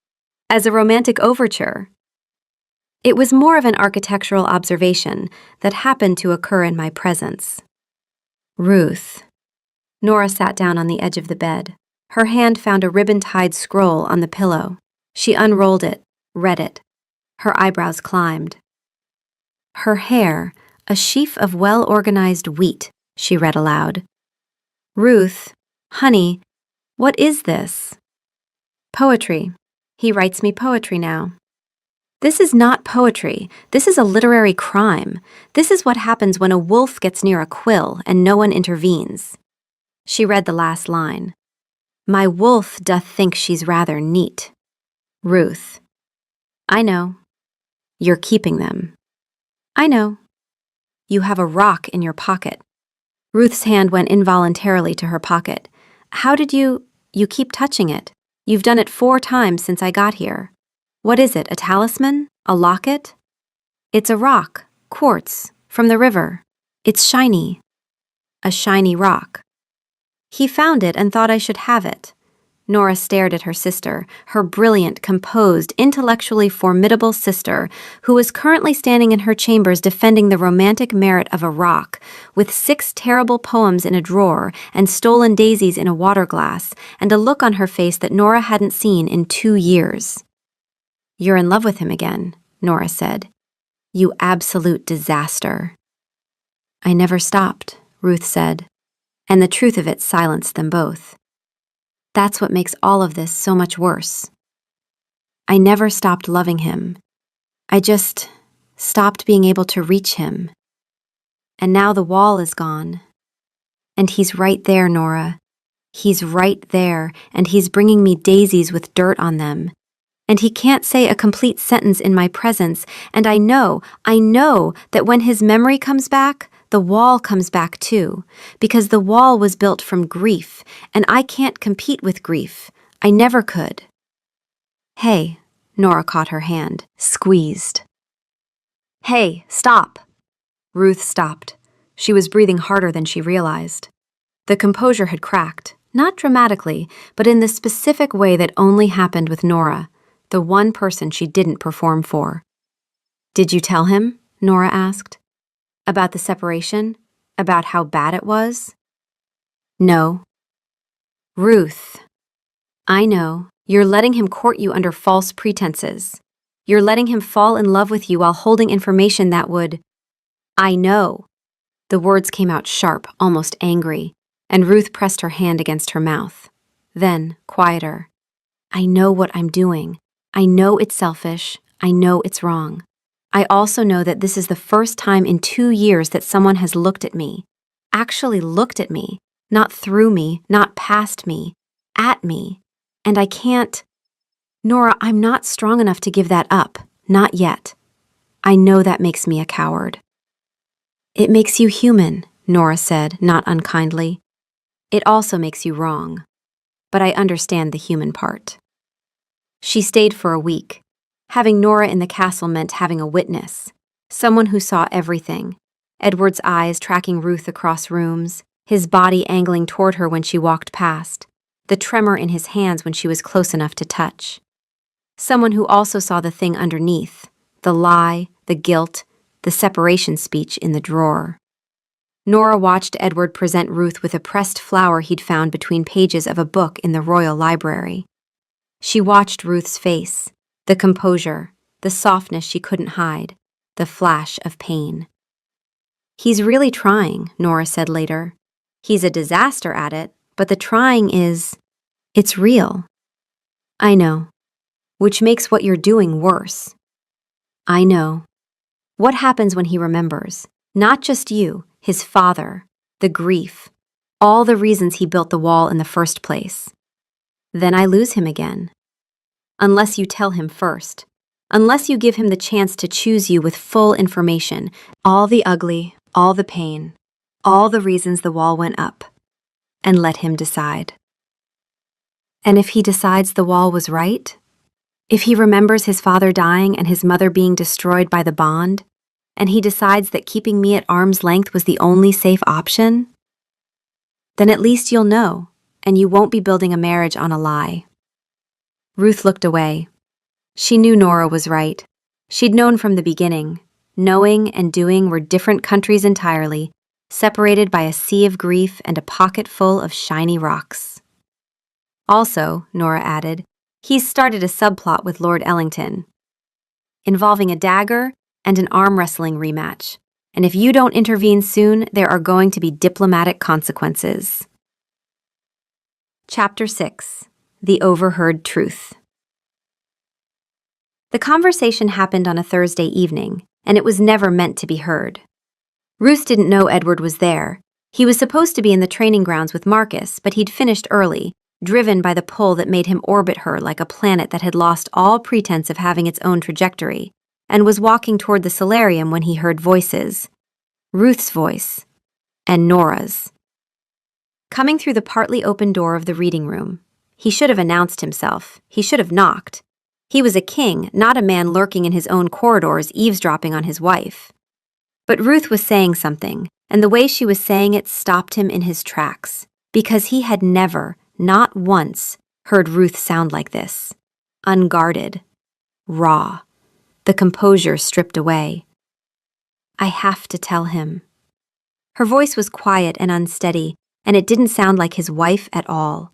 as a romantic overture. It was more of an architectural observation that happened to occur in my presence. Ruth. Nora sat down on the edge of the bed. Her hand found a ribbon-tied scroll on the pillow. She unrolled it, read it. Her eyebrows climbed. Her hair, a sheaf of well-organized wheat, she read aloud. Ruth, honey, what is this? Poetry. He writes me poetry now. This is not poetry. This is a literary crime. This is what happens when a wolf gets near a quill and no one intervenes. She read the last line. My wolf doth think she's rather neat. Ruth. I know. You're keeping them. I know. You have a rock in your pocket. Ruth's hand went involuntarily to her pocket. How did you keep touching it? You've done it 4 times since I got here. What is it, a talisman? A locket? It's a rock, quartz, from the river. It's shiny. A shiny rock. He found it and thought I should have it. Nora stared at her sister, her brilliant, composed, intellectually formidable sister, who was currently standing in her chambers defending the romantic merit of a rock, with 6 terrible poems in a drawer and stolen daisies in a water glass, and a look on her face that Nora hadn't seen in 2 years. You're in love with him again, Nora said. You absolute disaster. I never stopped, Ruth said, and the truth of it silenced them both. That's what makes all of this so much worse. I never stopped loving him. I just stopped being able to reach him. And now the wall is gone. And he's right there, Nora. He's right there, and he's bringing me daisies with dirt on them. And he can't say a complete sentence in my presence, and I know that when his memory comes back, the wall comes back too, because the wall was built from grief, and I can't compete with grief. I never could. Hey, Nora caught her hand, squeezed. Hey, stop. Ruth stopped. She was breathing harder than she realized. The composure had cracked, not dramatically, but in the specific way that only happened with Nora, the one person she didn't perform for. Did you tell him? Nora asked. About the separation? About how bad it was? No. Ruth. I know. You're letting him court you under false pretenses. You're letting him fall in love with you while holding information that would... I know. The words came out sharp, almost angry, and Ruth pressed her hand against her mouth. Then, quieter. I know what I'm doing. I know it's selfish. I know it's wrong. I also know that this is the first time in 2 years that someone has looked at me, actually looked at me, not through me, not past me, at me. And I can't... Nora, I'm not strong enough to give that up. Not yet. I know that makes me a coward. It makes you human, Nora said, not unkindly. It also makes you wrong. But I understand the human part. She stayed for a week. Having Nora in the castle meant having a witness, someone who saw everything. Edward's eyes tracking Ruth across rooms, his body angling toward her when she walked past, the tremor in his hands when she was close enough to touch. Someone who also saw the thing underneath, the lie, the guilt, the separation speech in the drawer. Nora watched Edward present Ruth with a pressed flower he'd found between pages of a book in the royal library. She watched Ruth's face, the composure, the softness she couldn't hide, the flash of pain. "He's really trying," Nora said later. "He's a disaster at it, but the trying it's real." "I know. Which makes what you're doing worse." "I know." What happens when he remembers? Not just you, his father, the grief, all the reasons he built the wall in the first place. Then I lose him again. Unless you tell him first. Unless you give him the chance to choose you with full information, all the ugly, all the pain, all the reasons the wall went up, and let him decide. And if he decides the wall was right, if he remembers his father dying and his mother being destroyed by the bond, and he decides that keeping me at arm's length was the only safe option, then at least you'll know, and you won't be building a marriage on a lie. Ruth looked away. She knew Nora was right. She'd known from the beginning. Knowing and doing were different countries entirely, separated by a sea of grief and a pocket full of shiny rocks. Also, Nora added, he's started a subplot with Lord Ellington, involving a dagger and an arm wrestling rematch. And if you don't intervene soon, there are going to be diplomatic consequences. Chapter 6. The Overheard Truth. The conversation happened on a Thursday evening, and it was never meant to be heard. Ruth didn't know Edward was there. He was supposed to be in the training grounds with Marcus, but he'd finished early, driven by the pull that made him orbit her like a planet that had lost all pretense of having its own trajectory, and was walking toward the solarium when he heard voices. Ruth's voice, and Nora's. Coming through the partly open door of the reading room, he should have announced himself. He should have knocked. He was a king, not a man lurking in his own corridors eavesdropping on his wife. But Ruth was saying something, and the way she was saying it stopped him in his tracks, because he had never, not once, heard Ruth sound like this. Unguarded. Raw. The composure stripped away. I have to tell him. Her voice was quiet and unsteady, and it didn't sound like his wife at all.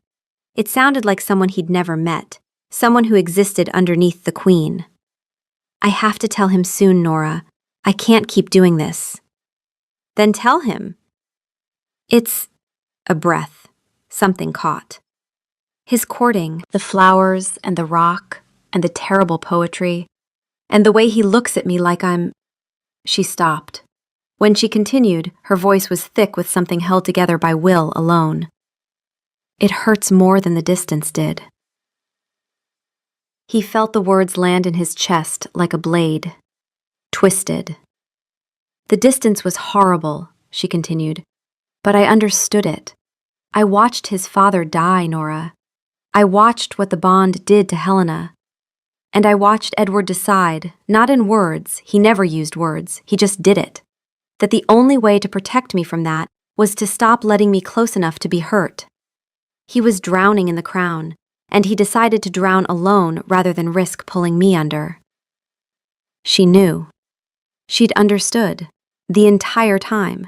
It sounded like someone he'd never met, someone who existed underneath the Queen. I have to tell him soon, Nora. I can't keep doing this. Then tell him. It's a breath. Something caught. His courting, the flowers and the rock and the terrible poetry, and the way he looks at me like I'm... She stopped. When she continued, her voice was thick with something held together by will alone. It hurts more than the distance did. He felt the words land in his chest like a blade. Twisted. The distance was horrible, she continued, but I understood it. I watched his father die, Nora. I watched what the bond did to Helena. And I watched Edward decide, not in words, he never used words, he just did it, that the only way to protect me from that was to stop letting me close enough to be hurt. He was drowning in the crown, and he decided to drown alone rather than risk pulling me under. She knew. She'd understood, the entire time.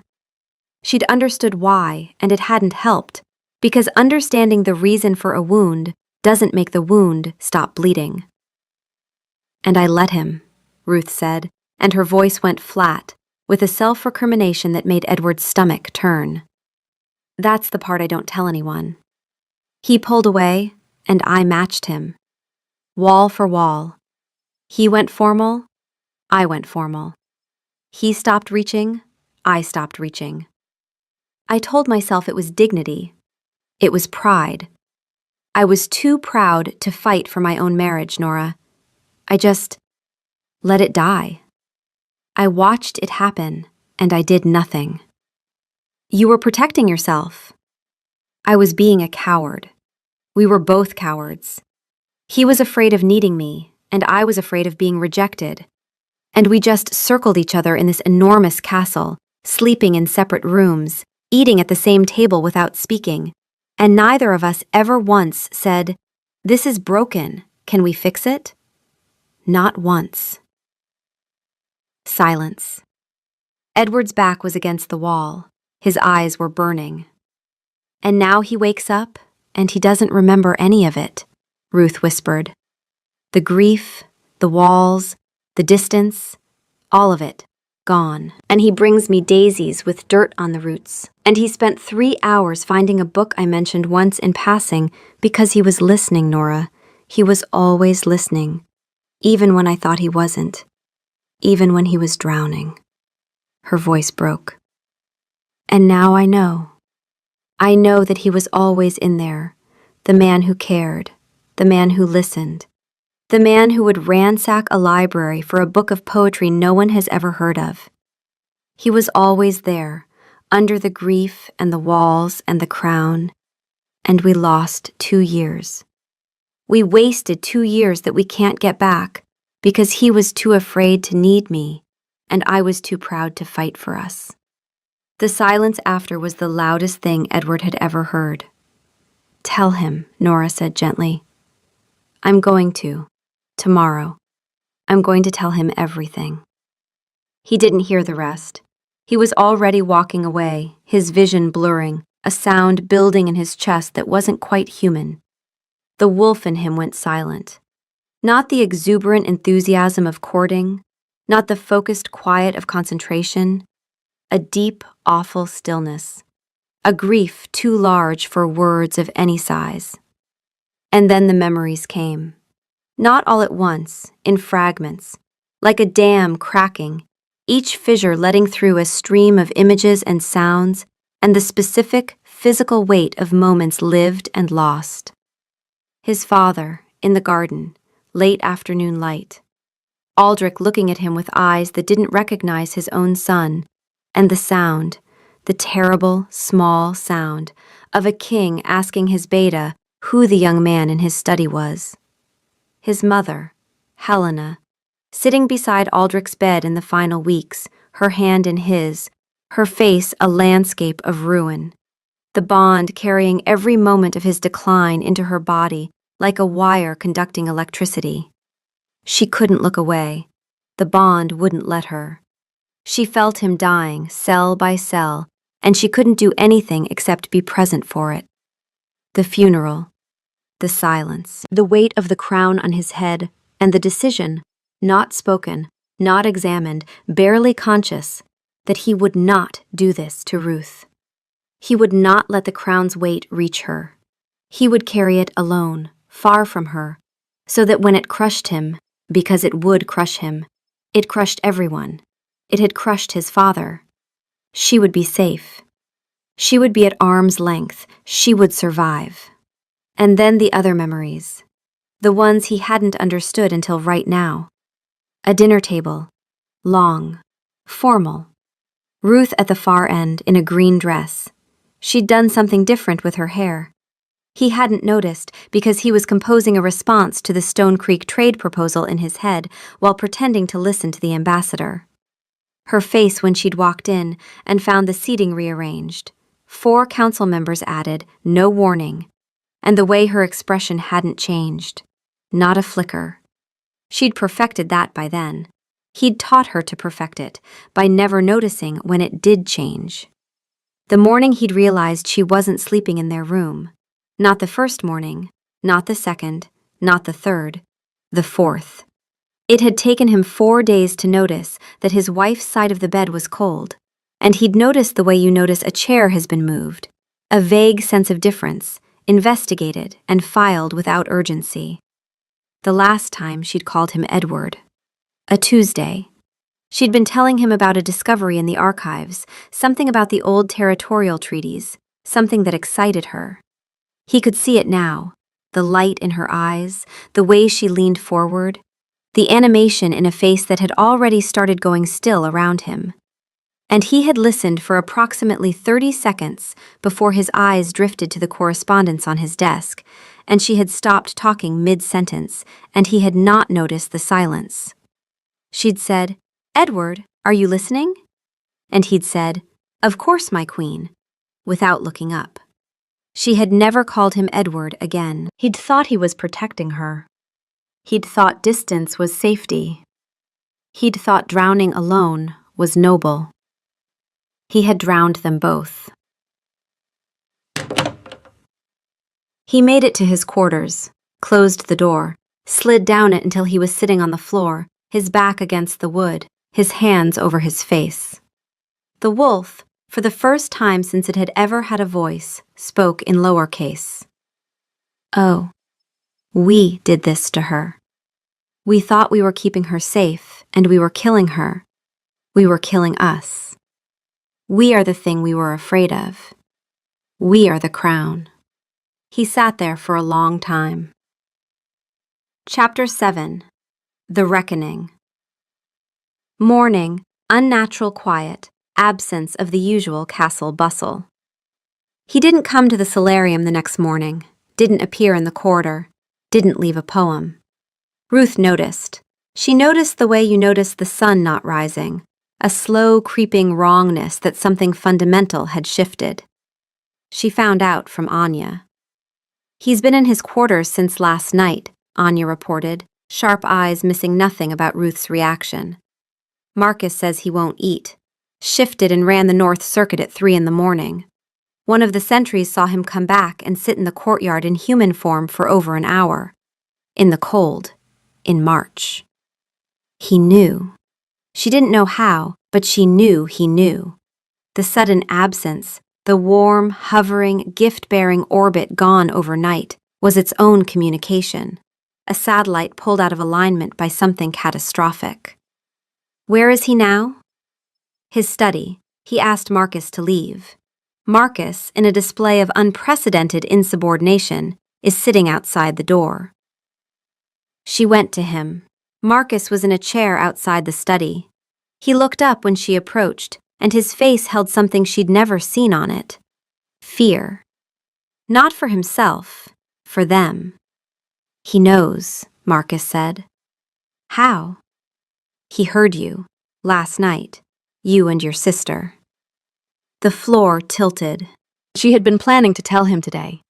She'd understood why, and it hadn't helped, because understanding the reason for a wound doesn't make the wound stop bleeding. And I let him, Ruth said, and her voice went flat, with a self-recrimination that made Edward's stomach turn. That's the part I don't tell anyone. He pulled away, and I matched him. Wall for wall. He went formal, I went formal. He stopped reaching, I stopped reaching. I told myself it was dignity. It was pride. I was too proud to fight for my own marriage, Nora. I just let it die. I watched it happen, and I did nothing. You were protecting yourself. I was being a coward. We were both cowards. He was afraid of needing me, and I was afraid of being rejected. And we just circled each other in this enormous castle, sleeping in separate rooms, eating at the same table without speaking, and neither of us ever once said, "This is broken. Can we fix it?" Not once. Silence. Edward's back was against the wall. His eyes were burning. And now he wakes up, and he doesn't remember any of it, Ruth whispered. The grief, the walls, the distance, All of it. Gone. And he brings me daisies with dirt on the roots. And he spent 3 hours finding a book I mentioned once in passing because he was listening, Nora. He was always listening. Even when I thought he wasn't. Even when he was drowning. Her voice broke. And now I know. I know that he was always in there. The man who cared. The man who listened. The man who would ransack a library for a book of poetry no one has ever heard of. He was always there, under the grief and the walls and the crown, and we lost 2 years. We wasted 2 years that we can't get back because he was too afraid to need me, and I was too proud to fight for us. The silence after was the loudest thing Edward had ever heard. Tell him, Nora said gently. I'm going to. Tomorrow. I'm going to tell him everything. He didn't hear the rest. He was already walking away, his vision blurring, a sound building in his chest that wasn't quite human. The wolf in him went silent. Not the exuberant enthusiasm of courting, not the focused quiet of concentration. A deep, awful stillness. A grief too large for words of any size. And then the memories came. Not all at once, in fragments, like a dam cracking, each fissure letting through a stream of images and sounds, and the specific, physical weight of moments lived and lost. His father, in the garden, late afternoon light. Aldrich looking at him with eyes that didn't recognize his own son, and the sound, the terrible, small sound, of a king asking his beta who the young man in his study was. His mother, Helena, sitting beside Aldrich's bed in the final weeks, her hand in his, her face a landscape of ruin, the bond carrying every moment of his decline into her body like a wire conducting electricity. She couldn't look away. The bond wouldn't let her. She felt him dying, cell by cell, and she couldn't do anything except be present for it. The funeral. The silence, the weight of the crown on his head, and the decision, not spoken, not examined, barely conscious, that he would not do this to Ruth. He would not let the crown's weight reach her. He would carry it alone, far from her, so that when it crushed him, because it would crush him, it crushed everyone. It had crushed his father. She would be safe. She would be at arm's length. She would survive. And then the other memories, the ones he hadn't understood until right now. A dinner table, long, formal. Ruth at the far end in a green dress. She'd done something different with her hair. He hadn't noticed because he was composing a response to the Stone Creek trade proposal in his head while pretending to listen to the ambassador. Her face when she'd walked in and found the seating rearranged. 4 council members added, no warning. And the way her expression hadn't changed. Not a flicker. She'd perfected that by then. He'd taught her to perfect it, by never noticing when it did change. The morning he'd realized she wasn't sleeping in their room. Not the first morning, not the second, not the third, the fourth. It had taken him 4 days to notice that his wife's side of the bed was cold, and he'd noticed the way you notice a chair has been moved. A vague sense of difference, investigated and filed without urgency. The last time she'd called him Edward. A Tuesday. She'd been telling him about a discovery in the archives, something about the old territorial treaties, something that excited her. He could see it now, the light in her eyes, the way she leaned forward, the animation in a face that had already started going still around him. And he had listened for approximately 30 seconds before his eyes drifted to the correspondence on his desk, and she had stopped talking mid-sentence, and he had not noticed the silence. She'd said, "Edward, are you listening?" And he'd said, "Of course, my queen," without looking up. She had never called him Edward again. He'd thought he was protecting her. He'd thought distance was safety. He'd thought drowning alone was noble. He had drowned them both. He made it to his quarters, closed the door, slid down it until he was sitting on the floor, his back against the wood, his hands over his face. The wolf, for the first time since it had ever had a voice, spoke in lowercase. "Oh, we did this to her. We thought we were keeping her safe, and we were killing her. We were killing us. We are the thing we were afraid of. We are the crown." He sat there for a long time. Chapter 7. The Reckoning. Morning, unnatural quiet, absence of the usual castle bustle. He didn't come to the solarium the next morning, didn't appear in the corridor, didn't leave a poem. Ruth noticed. She noticed the way you notice the sun not rising, a slow creeping wrongness that something fundamental had shifted. She found out from Anya. "He's been in his quarters since last night," Anya reported, sharp eyes missing nothing about Ruth's reaction. "Marcus says he won't eat. Shifted and ran the North Circuit at 3 a.m. One of the sentries saw him come back and sit in the courtyard in human form for over an hour. In the cold. In March. He knew. She didn't know how, but she knew he knew. The sudden absence, the warm, hovering, gift-bearing orbit gone overnight, was its own communication. A satellite pulled out of alignment by something catastrophic. Where is he now? His study. He asked Marcus to leave. Marcus, in a display of unprecedented insubordination, is sitting outside the door. She went to him. Marcus was in a chair outside the study. He looked up when she approached, and his face held something she'd never seen on it. Fear. Not for himself, for them. "He knows," Marcus said. "How?" "He heard you, last night, you and your sister." The floor tilted. She had been planning to tell him today.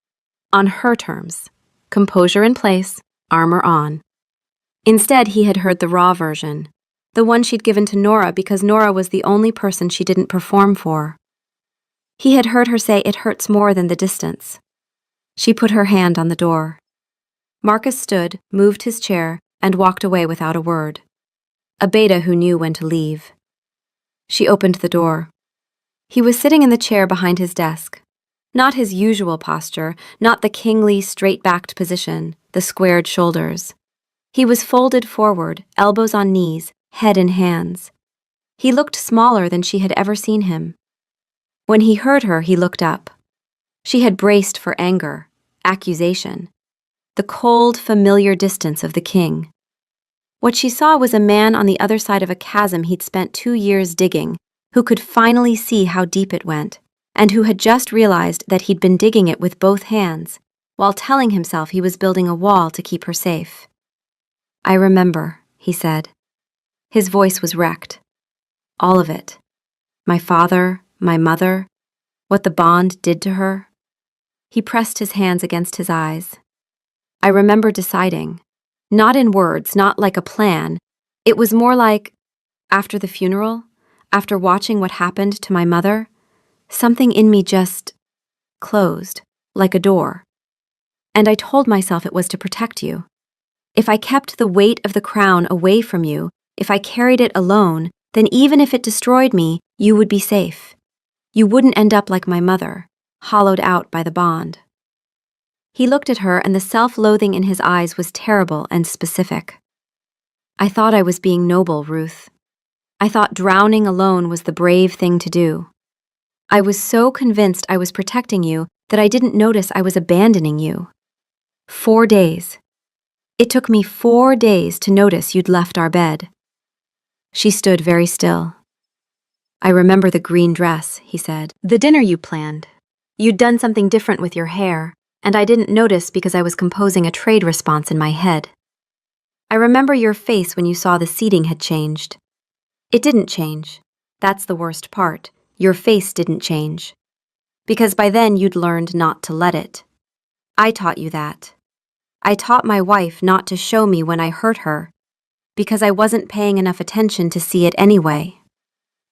On her terms. Composure in place, armor on. Instead, he had heard the raw version, the one she'd given to Nora because Nora was the only person she didn't perform for. He had heard her say it hurts more than the distance. She put her hand on the door. Marcus stood, moved his chair, and walked away without a word. A beta who knew when to leave. She opened the door. He was sitting in the chair behind his desk. Not his usual posture, not the kingly, straight-backed position, the squared shoulders. He was folded forward, elbows on knees, head in hands. He looked smaller than she had ever seen him. When he heard her, he looked up. She had braced for anger, accusation. The cold, familiar distance of the king. What she saw was a man on the other side of a chasm he'd spent 2 years digging, who could finally see how deep it went, and who had just realized that he'd been digging it with both hands, while telling himself he was building a wall to keep her safe. "I remember," he said. His voice was wrecked. All of it. My father, my mother, what the bond did to her. He pressed his hands against his eyes. "I remember deciding, not in words, not like a plan. It was more like, after the funeral, after watching what happened to my mother, something in me just closed, like a door. And I told myself it was to protect you. If I kept the weight of the crown away from you, if I carried it alone, then even if it destroyed me, you would be safe. You wouldn't end up like my mother, hollowed out by the bond." He looked at her, and the self-loathing in his eyes was terrible and specific. "I thought I was being noble, Ruth. I thought drowning alone was the brave thing to do. I was so convinced I was protecting you that I didn't notice I was abandoning you. 4 days. It took me 4 days to notice you'd left our bed." She stood very still. "I remember the green dress," he said. "The dinner you planned. You'd done something different with your hair, and I didn't notice because I was composing a trade response in my head. I remember your face when you saw the seating had changed. It didn't change. That's the worst part. Your face didn't change. Because by then you'd learned not to let it. I taught you that. I taught my wife not to show me when I hurt her, because I wasn't paying enough attention to see it anyway."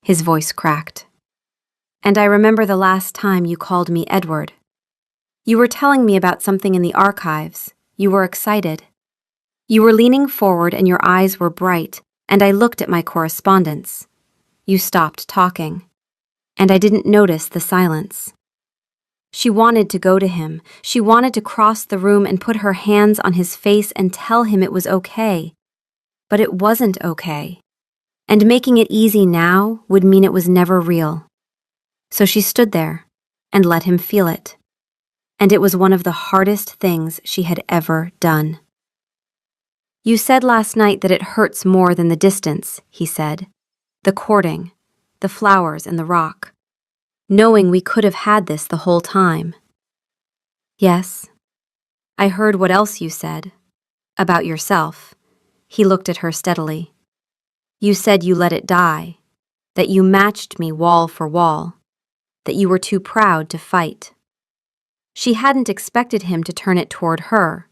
His voice cracked. "And I remember the last time you called me Edward. You were telling me about something in the archives. You were excited. You were leaning forward and your eyes were bright, And I looked at my correspondence. You stopped talking. And I didn't notice the silence. She wanted to go to him. She wanted to cross the room and put her hands on his face and tell him it was okay. But it wasn't okay. And making it easy now would mean it was never real. So she stood there and let him feel it. And it was one of the hardest things she had ever done. You said last night that it hurts more than the distance, he said. The courting, the flowers and the rock. Knowing we could have had this the whole time. Yes. I heard what else you said. About yourself. He looked at her steadily. You said you let it die. That you matched me wall for wall. That you were too proud to fight. She hadn't expected him to turn it toward her.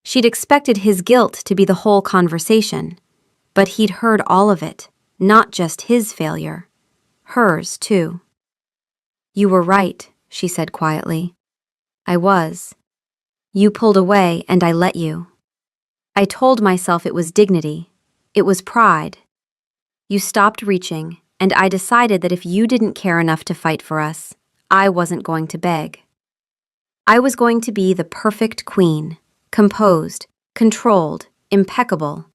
She'd expected his guilt to be the whole conversation. But he'd heard all of it, not just his failure. Hers, too. You were right, she said quietly. I was. You pulled away and I let you. I told myself it was dignity. It was pride. You stopped reaching, and I decided that if you didn't care enough to fight for us, I wasn't going to beg. I was going to be the perfect queen, composed, controlled, impeccable.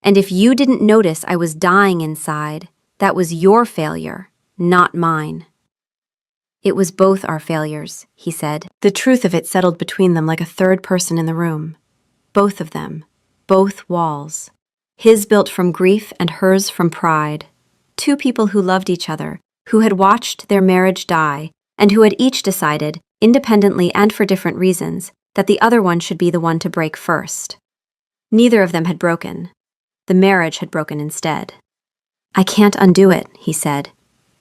And if you didn't notice I was dying inside, that was your failure, not mine. It was both our failures, he said. The truth of it settled between them like a third person in the room. Both of them. Both walls. His built from grief and hers from pride. Two people who loved each other, who had watched their marriage die, and who had each decided, independently and for different reasons, that the other one should be the one to break first. Neither of them had broken. The marriage had broken instead. I can't undo it, he said.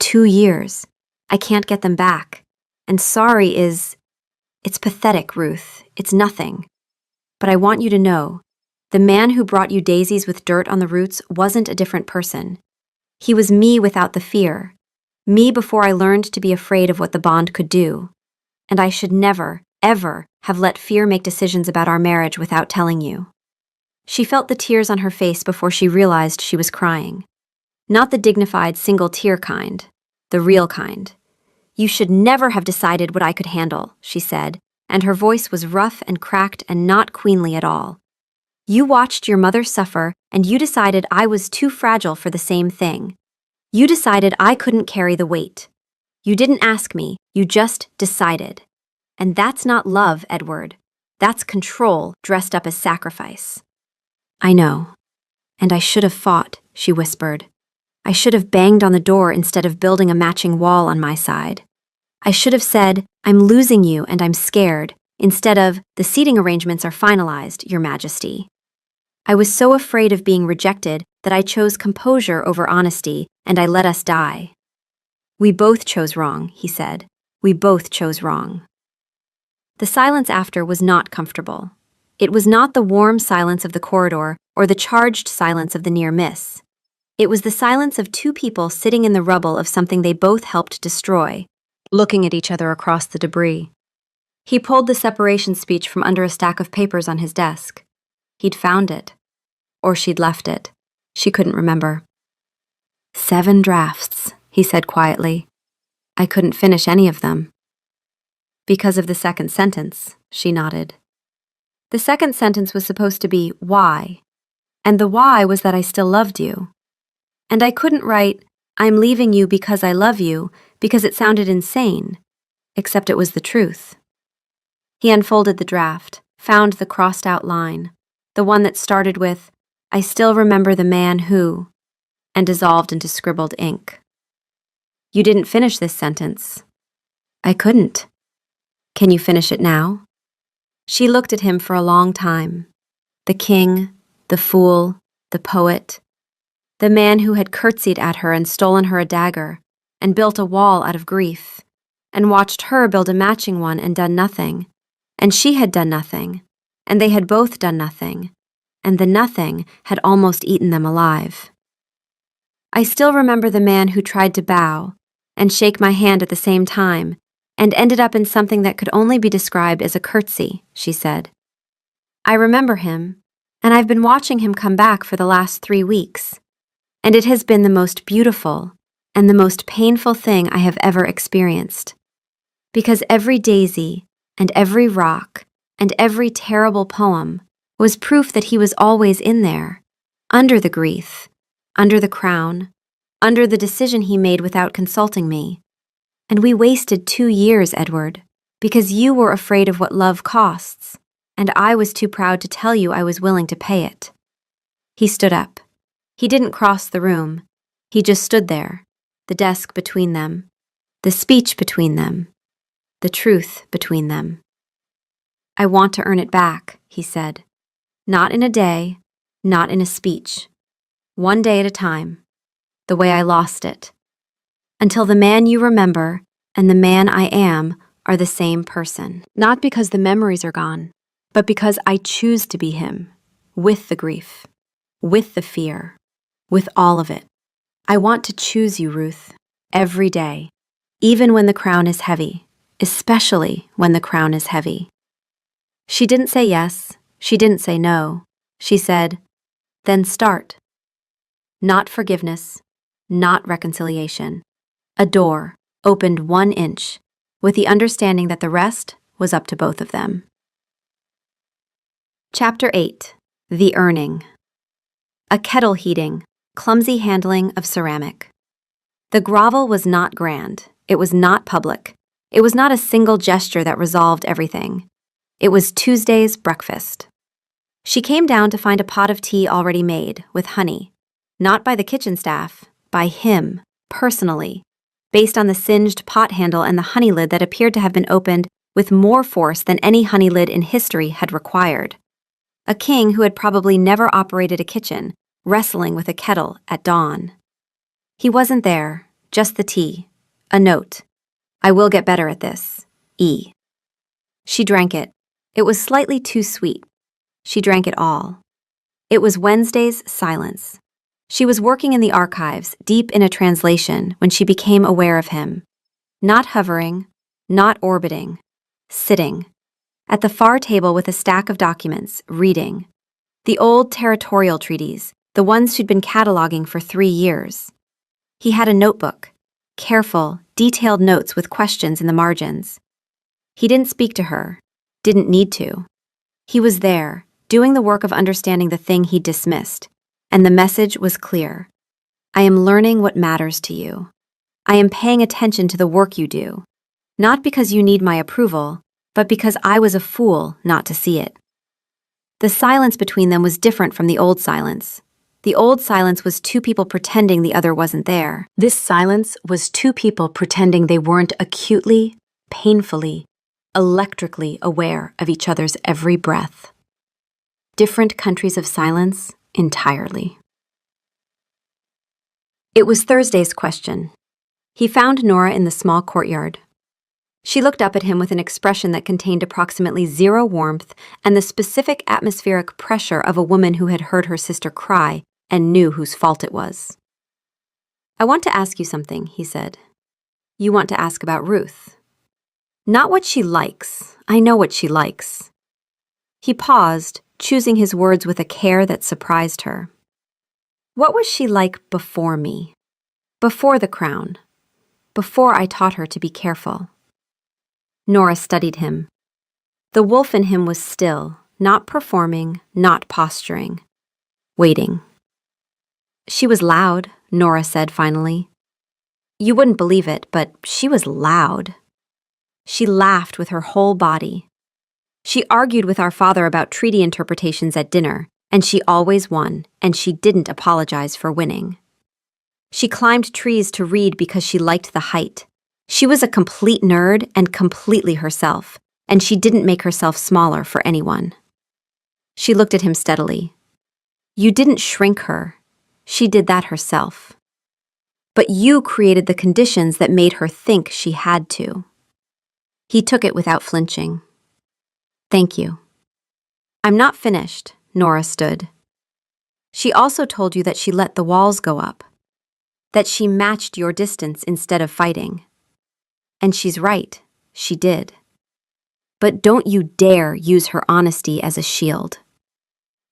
2 years. I can't get them back. And sorry is... It's pathetic, Ruth. It's nothing. But I want you to know, the man who brought you daisies with dirt on the roots wasn't a different person. He was me without the fear. Me before I learned to be afraid of what the bond could do. And I should never, ever have let fear make decisions about our marriage without telling you. She felt the tears on her face before she realized she was crying. Not the dignified single-tear kind, the real kind. You should never have decided what I could handle, she said, and her voice was rough and cracked and not queenly at all. You watched your mother suffer, and you decided I was too fragile for the same thing. You decided I couldn't carry the weight. You didn't ask me, you just decided. And that's not love, Edward. That's control dressed up as sacrifice. I know. And I should have fought, she whispered. I should have banged on the door instead of building a matching wall on my side. I should have said, I'm losing you and I'm scared, instead of, the seating arrangements are finalized, Your Majesty. I was so afraid of being rejected that I chose composure over honesty, and I let us die. We both chose wrong, he said. We both chose wrong. The silence after was not comfortable. It was not the warm silence of the corridor or the charged silence of the near miss. It was the silence of two people sitting in the rubble of something they both helped destroy, looking at each other across the debris. He pulled the separation speech from under a stack of papers on his desk. He'd found it. Or she'd left it. She couldn't remember. 7 drafts, he said quietly. I couldn't finish any of them. Because of the second sentence, she nodded. The second sentence was supposed to be why. And the why was that I still loved you. And I couldn't write, I'm leaving you because I love you, because it sounded insane, except it was the truth. He unfolded the draft, found the crossed-out line, the one that started with, I still remember the man who, and dissolved into scribbled ink. You didn't finish this sentence. I couldn't. Can you finish it now? She looked at him for a long time. The king, the fool, the poet, the man who had curtsied at her and stolen her a dagger, and built a wall out of grief, and watched her build a matching one and done nothing, and she had done nothing, and they had both done nothing, and the nothing had almost eaten them alive. I still remember the man who tried to bow and shake my hand at the same time, and ended up in something that could only be described as a curtsy, she said. I remember him, and I've been watching him come back for the last 3 weeks. And it has been the most beautiful and the most painful thing I have ever experienced. Because every daisy and every rock and every terrible poem was proof that he was always in there, under the grief, under the crown, under the decision he made without consulting me. And we wasted 2 years, Edward, because you were afraid of what love costs, and I was too proud to tell you I was willing to pay it. He stood up. He didn't cross the room. He just stood there, the desk between them, the speech between them, the truth between them. I want to earn it back, he said. Not in a day, not in a speech. One day at a time, the way I lost it. Until the man you remember and the man I am are the same person. Not because the memories are gone, but because I choose to be him, with the grief, with the fear, with all of it. I want to choose you, Ruth, every day, even when the crown is heavy, especially when the crown is heavy. She didn't say yes, she didn't say no. She said, then start. Not forgiveness, not reconciliation. A door opened 1 inch, with the understanding that the rest was up to both of them. Chapter 8. The Earning. A kettle heating, clumsy handling of ceramic. The grovel was not grand. It was not public. It was not a single gesture that resolved everything. It was Tuesday's breakfast. She came down to find a pot of tea already made, with honey. Not by the kitchen staff, by him, personally, based on the singed pot handle and the honey lid that appeared to have been opened with more force than any honey lid in history had required. A king who had probably never operated a kitchen, wrestling with a kettle at dawn. He wasn't there, just the tea. A note. I will get better at this. E. She drank it. It was slightly too sweet. She drank it all. It was Wednesday's silence. She was working in the archives, deep in a translation, when she became aware of him. Not hovering, not orbiting, sitting. At the far table with a stack of documents, reading. The old territorial treaties, the ones she'd been cataloging for 3 years. He had a notebook, careful, detailed notes with questions in the margins. He didn't speak to her, didn't need to. He was there, doing the work of understanding the thing he dismissed, and the message was clear. I am learning what matters to you. I am paying attention to the work you do, not because you need my approval, but because I was a fool not to see it. The silence between them was different from the old silence. The old silence was 2 people pretending the other wasn't there. This silence was 2 people pretending they weren't acutely, painfully, electrically aware of each other's every breath. Different countries of silence entirely. It was Thursday's question. He found Nora in the small courtyard. She looked up at him with an expression that contained approximately 0 warmth and the specific atmospheric pressure of a woman who had heard her sister cry and knew whose fault it was. I want to ask you something, he said. You want to ask about Ruth. Not what she likes. I know what she likes. He paused, choosing his words with a care that surprised her. What was she like before me? Before the crown? Before I taught her to be careful? Nora studied him. The wolf in him was still, not performing, not posturing. Waiting. She was loud, Nora said finally. You wouldn't believe it, but she was loud. She laughed with her whole body. She argued with our father about treaty interpretations at dinner, and she always won, and she didn't apologize for winning. She climbed trees to read because she liked the height. She was a complete nerd and completely herself, and she didn't make herself smaller for anyone. She looked at him steadily. You didn't shrink her. She did that herself. But you created the conditions that made her think she had to. He took it without flinching. Thank you. I'm not finished, Nora stood. She also told you that she let the walls go up, that she matched your distance instead of fighting. And she's right, she did. But don't you dare use her honesty as a shield.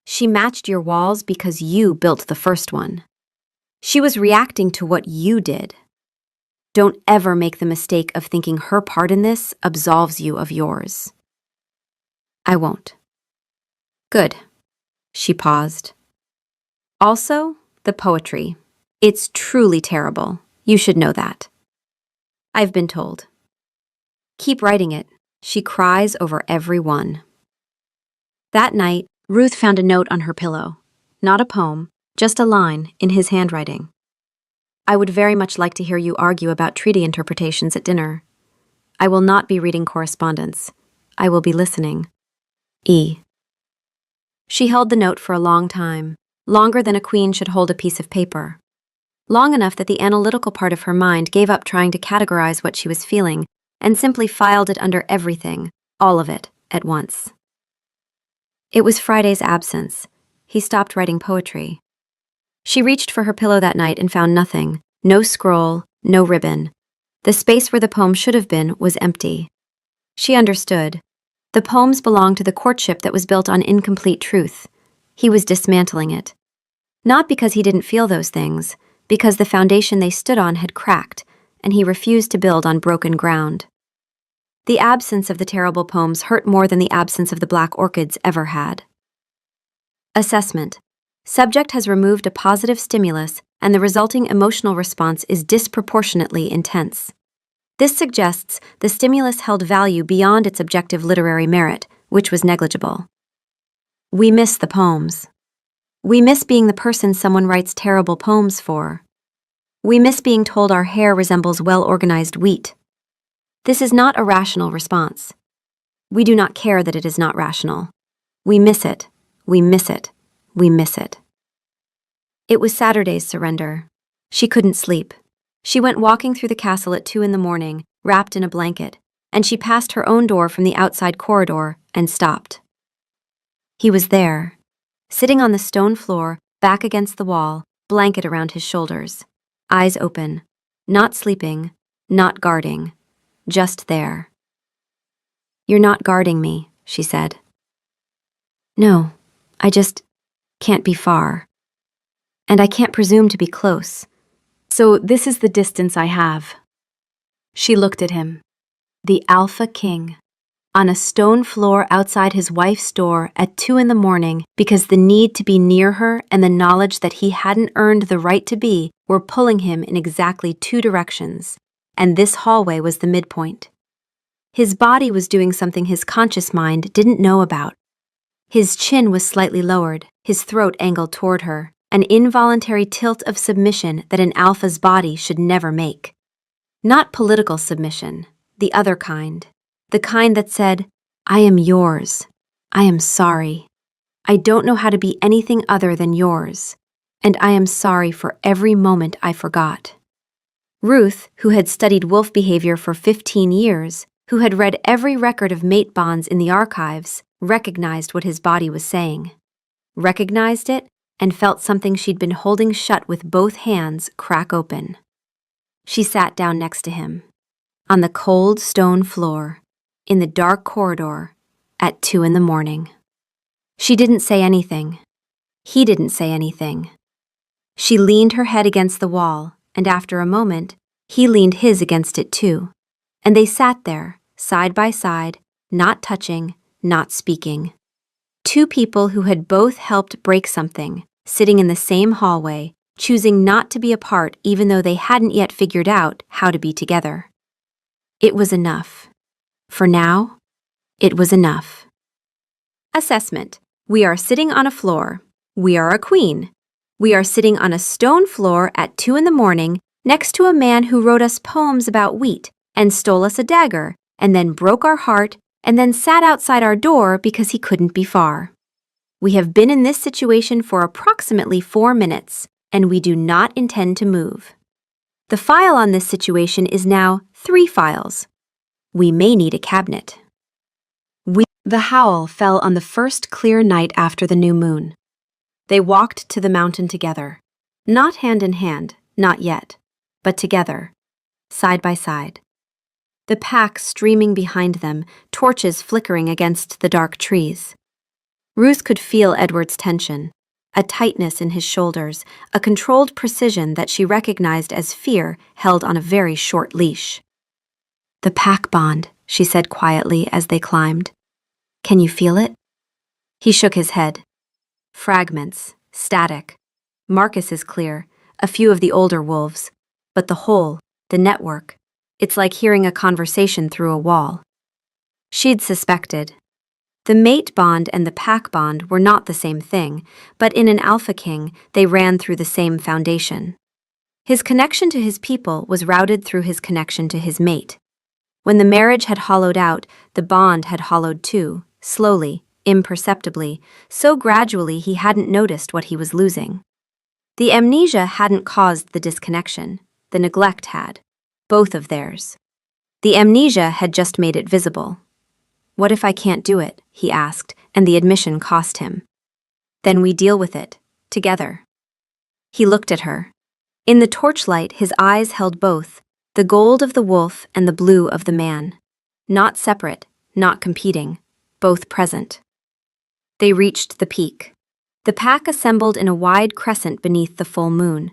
She matched your walls because you built the first one. She was reacting to what you did. Don't ever make the mistake of thinking her part in this absolves you of yours. I won't. Good. She paused. Also, the poetry. It's truly terrible. You should know that. I've been told. Keep writing it. She cries over every one. That night, Ruth found a note on her pillow. Not a poem, just a line in his handwriting. I would very much like to hear you argue about treaty interpretations at dinner. I will not be reading correspondence. I will be listening. E. She held the note for a long time, longer than a queen should hold a piece of paper. Long enough that the analytical part of her mind gave up trying to categorize what she was feeling and simply filed it under everything, all of it, at once. It was Friday's absence. He stopped writing poetry. She reached for her pillow that night and found nothing. No scroll, no ribbon. The space where the poem should have been was empty. She understood. The poems belonged to the courtship that was built on incomplete truth. He was dismantling it. Not because he didn't feel those things, because the foundation they stood on had cracked, and he refused to build on broken ground. The absence of the terrible poems hurt more than the absence of the black orchids ever had. Assessment. Subject has removed a positive stimulus, and the resulting emotional response is disproportionately intense. This suggests the stimulus held value beyond its objective literary merit, which was negligible. We miss the poems. We miss being the person someone writes terrible poems for. We miss being told our hair resembles well-organized wheat. This is not a rational response. We do not care that it is not rational. We miss it. We miss it. We miss it. It was Saturday's surrender. She couldn't sleep. She went walking through the castle at 2 a.m, wrapped in a blanket, and she passed her own door from the outside corridor and stopped. He was there, sitting on the stone floor, back against the wall, blanket around his shoulders, eyes open, not sleeping, not guarding, just there. You're not guarding me, she said. No, I just can't be far. And I can't presume to be close. So this is the distance I have. She looked at him. The Alpha King. On a stone floor outside his wife's door at 2 a.m, because the need to be near her and the knowledge that he hadn't earned the right to be were pulling him in exactly 2 directions, and this hallway was the midpoint. His body was doing something his conscious mind didn't know about. His chin was slightly lowered, his throat angled toward her, an involuntary tilt of submission that an alpha's body should never make. Not political submission, the other kind. The kind that said, I am yours. I am sorry. I don't know how to be anything other than yours. And I am sorry for every moment I forgot. Ruth, who had studied wolf behavior for 15 years, who had read every record of mate bonds in the archives, recognized what his body was saying. Recognized it and felt something she'd been holding shut with both hands crack open. She sat down next to him, on the cold stone floor, in the dark corridor, at 2 a.m. She didn't say anything. He didn't say anything. She leaned her head against the wall, and after a moment, he leaned his against it too, and they sat there, side by side, not touching, not speaking. 2 people who had both helped break something, sitting in the same hallway, choosing not to be apart even though they hadn't yet figured out how to be together. It was enough. For now, it was enough. Assessment. We are sitting on a floor. We are a queen. We are sitting on a stone floor at 2 a.m. next to a man who wrote us poems about wheat and stole us a dagger and then broke our heart and then sat outside our door because he couldn't be far. We have been in this situation for approximately 4 minutes, and we do not intend to move. The file on this situation is now 3 files. We may need a cabinet. The howl fell on the first clear night after the new moon. They walked to the mountain together. Not hand in hand, not yet, but together, side by side. The pack streaming behind them, torches flickering against the dark trees. Ruth could feel Edward's tension, a tightness in his shoulders, a controlled precision that she recognized as fear held on a very short leash. "The pack bond," she said quietly as they climbed. "Can you feel it?" He shook his head. "Fragments, static. Marcus is clear, a few of the older wolves. But the whole, the network, it's like hearing a conversation through a wall." She'd suspected. The mate bond and the pack bond were not the same thing, but in an alpha king, they ran through the same foundation. His connection to his people was routed through his connection to his mate. When the marriage had hollowed out, the bond had hollowed too, slowly, imperceptibly, so gradually he hadn't noticed what he was losing. The amnesia hadn't caused the disconnection, the neglect had, both of theirs. The amnesia had just made it visible. "What if I can't do it?" he asked, and the admission cost him. "Then we deal with it, together." He looked at her. In the torchlight, his eyes held both, the gold of the wolf and the blue of the man. Not separate, not competing, both present. They reached the peak. The pack assembled in a wide crescent beneath the full moon.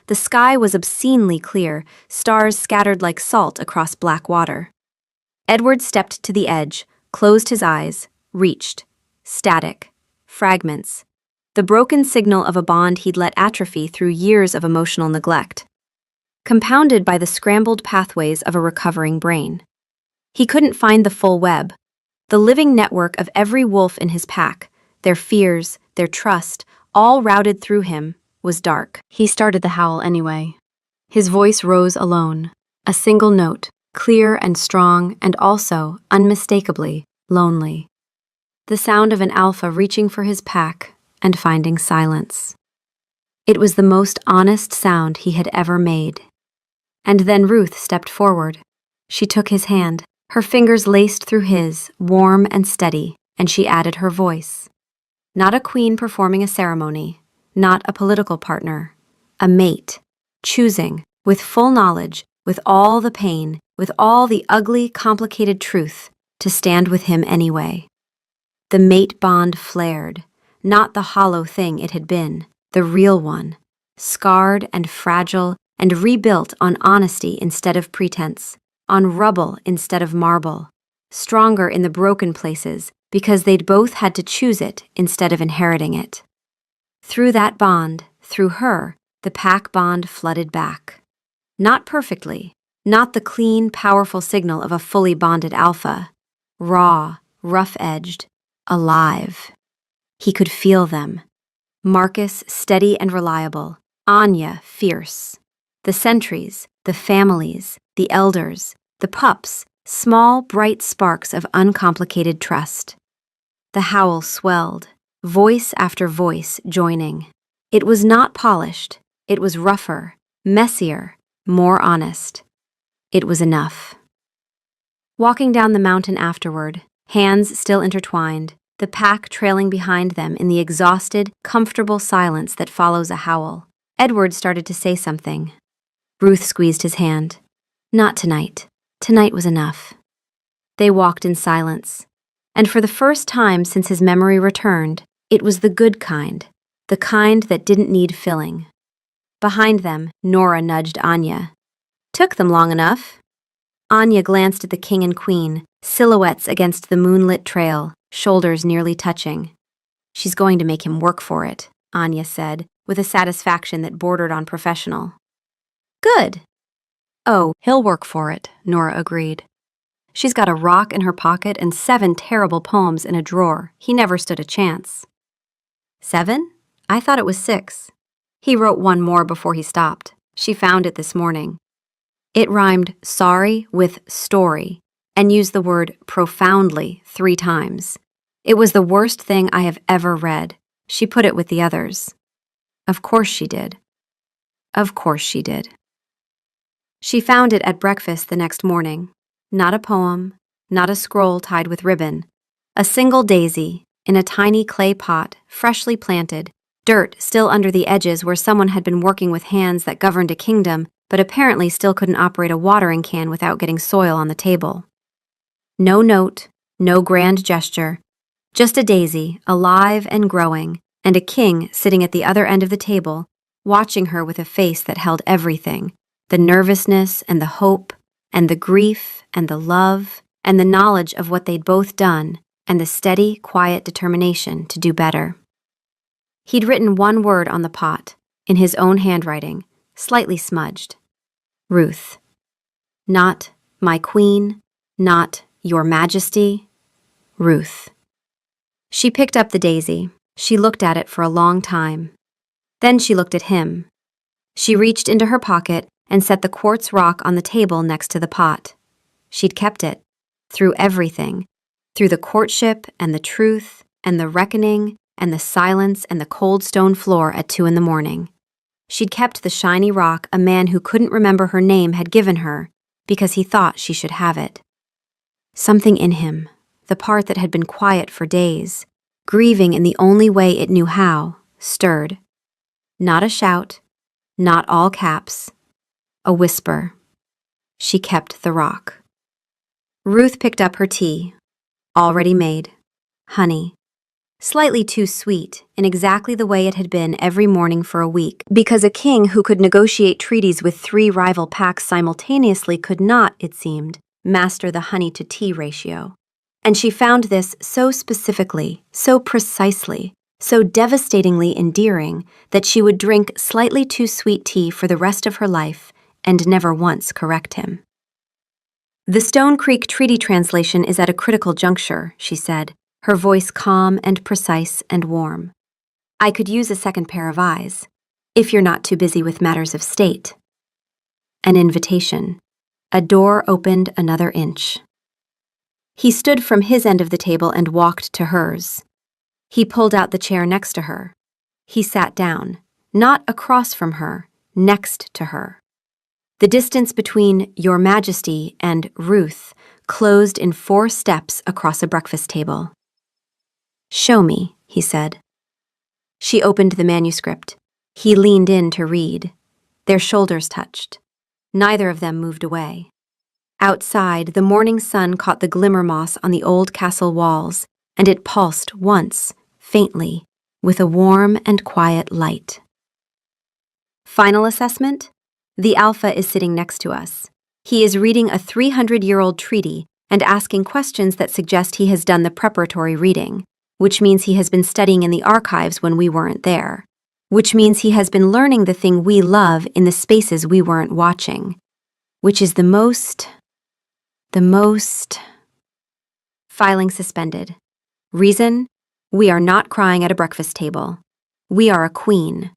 The sky was obscenely clear, stars scattered like salt across black water. Edward stepped to the edge, closed his eyes, reached. Static. Fragments. The broken signal of a bond he'd let atrophy through years of emotional neglect. Compounded by the scrambled pathways of a recovering brain. He couldn't find the full web. The living network of every wolf in his pack, their fears, their trust, all routed through him, was dark. He started the howl anyway. His voice rose alone, a single note, clear and strong and also, unmistakably, lonely. The sound of an alpha reaching for his pack and finding silence. It was the most honest sound he had ever made. And then Ruth stepped forward. She took his hand, her fingers laced through his, warm and steady, and she added her voice. Not a queen performing a ceremony, not a political partner, a mate, choosing, with full knowledge, with all the pain, with all the ugly, complicated truth, to stand with him anyway. The mate bond flared, not the hollow thing it had been, the real one, scarred and fragile and rebuilt on honesty instead of pretense, on rubble instead of marble, stronger in the broken places because they'd both had to choose it instead of inheriting it. Through that bond, through her, the pack bond flooded back. Not perfectly, not the clean, powerful signal of a fully bonded alpha. Raw, rough-edged, alive. He could feel them. Marcus, steady and reliable. Anya, fierce. The sentries, the families, the elders, the pups, small, bright sparks of uncomplicated trust. The howl swelled, voice after voice joining. It was not polished. It was rougher, messier, more honest. It was enough. Walking down the mountain afterward, hands still intertwined, the pack trailing behind them in the exhausted, comfortable silence that follows a howl, Edward started to say something. Ruth squeezed his hand. Not tonight. Tonight was enough. They walked in silence. And for the first time since his memory returned, it was the good kind, the kind that didn't need filling. Behind them, Nora nudged Anya. Took them long enough. Anya glanced at the king and queen, silhouettes against the moonlit trail, shoulders nearly touching. She's going to make him work for it, Anya said, with a satisfaction that bordered on professional. Good. Oh, he'll work for it, Nora agreed. She's got a rock in her pocket and 7 terrible poems in a drawer. He never stood a chance. 7? I thought it was 6. He wrote one more before he stopped. She found it this morning. It rhymed sorry with story and used the word profoundly 3 times. It was the worst thing I have ever read. She put it with the others. Of course she did. Of course she did. She found it at breakfast the next morning. Not a poem, not a scroll tied with ribbon. A single daisy, in a tiny clay pot, freshly planted, dirt still under the edges where someone had been working with hands that governed a kingdom, but apparently still couldn't operate a watering can without getting soil on the table. No note, no grand gesture, just a daisy, alive and growing, and a king sitting at the other end of the table, watching her with a face that held everything: the nervousness and the hope, and the grief and the love, and the knowledge of what they'd both done, and the steady, quiet determination to do better. He'd written one word on the pot, in his own handwriting, slightly smudged. Ruth. Not my queen, not your majesty. Ruth. She picked up the daisy. She looked at it for a long time. Then she looked at him. She reached into her pocket and set the quartz rock on the table next to the pot. She'd kept it, through everything, through the courtship and the truth and the reckoning and the silence and the cold stone floor at 2 a.m. She'd kept the shiny rock a man who couldn't remember her name had given her because he thought she should have it. Something in him, the part that had been quiet for days, grieving in the only way it knew how, stirred. Not a shout, not all caps, a whisper. She kept the rock. Ruth picked up her tea, already made, honey. Slightly too sweet, in exactly the way it had been every morning for a week, because a king who could negotiate treaties with 3 rival packs simultaneously could not, it seemed, master the honey-to-tea ratio. And she found this so specifically, so precisely, so devastatingly endearing that she would drink slightly too sweet tea for the rest of her life and never once correct him. The Stone Creek Treaty translation is at a critical juncture, she said, her voice calm and precise and warm. I could use a second pair of eyes, if you're not too busy with matters of state. An invitation. A door opened another inch. He stood from his end of the table and walked to hers. He pulled out the chair next to her. He sat down, not across from her, next to her. The distance between Your Majesty and Ruth closed in 4 steps across a breakfast table. Show me, he said. She opened the manuscript. He leaned in to read. Their shoulders touched. Neither of them moved away. Outside, the morning sun caught the glimmer moss on the old castle walls, and it pulsed once, faintly, with a warm and quiet light. Final assessment? The Alpha is sitting next to us. He is reading a 300-year-old treaty and asking questions that suggest he has done the preparatory reading, which means he has been studying in the archives when we weren't there, which means he has been learning the thing we love in the spaces we weren't watching, which is the most... Filing suspended. Reason? We are not crying at a breakfast table. We are a queen.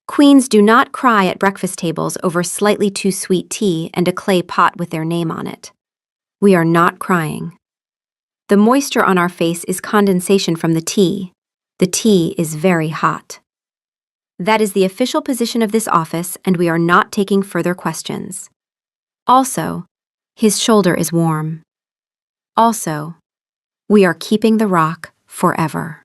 Queens do not cry at breakfast tables over slightly too sweet tea and a clay pot with their name on it. We are not crying. The moisture on our face is condensation from the tea. The tea is very hot. That is the official position of this office, and we are not taking further questions. Also, his shoulder is warm. Also, we are keeping the rock forever.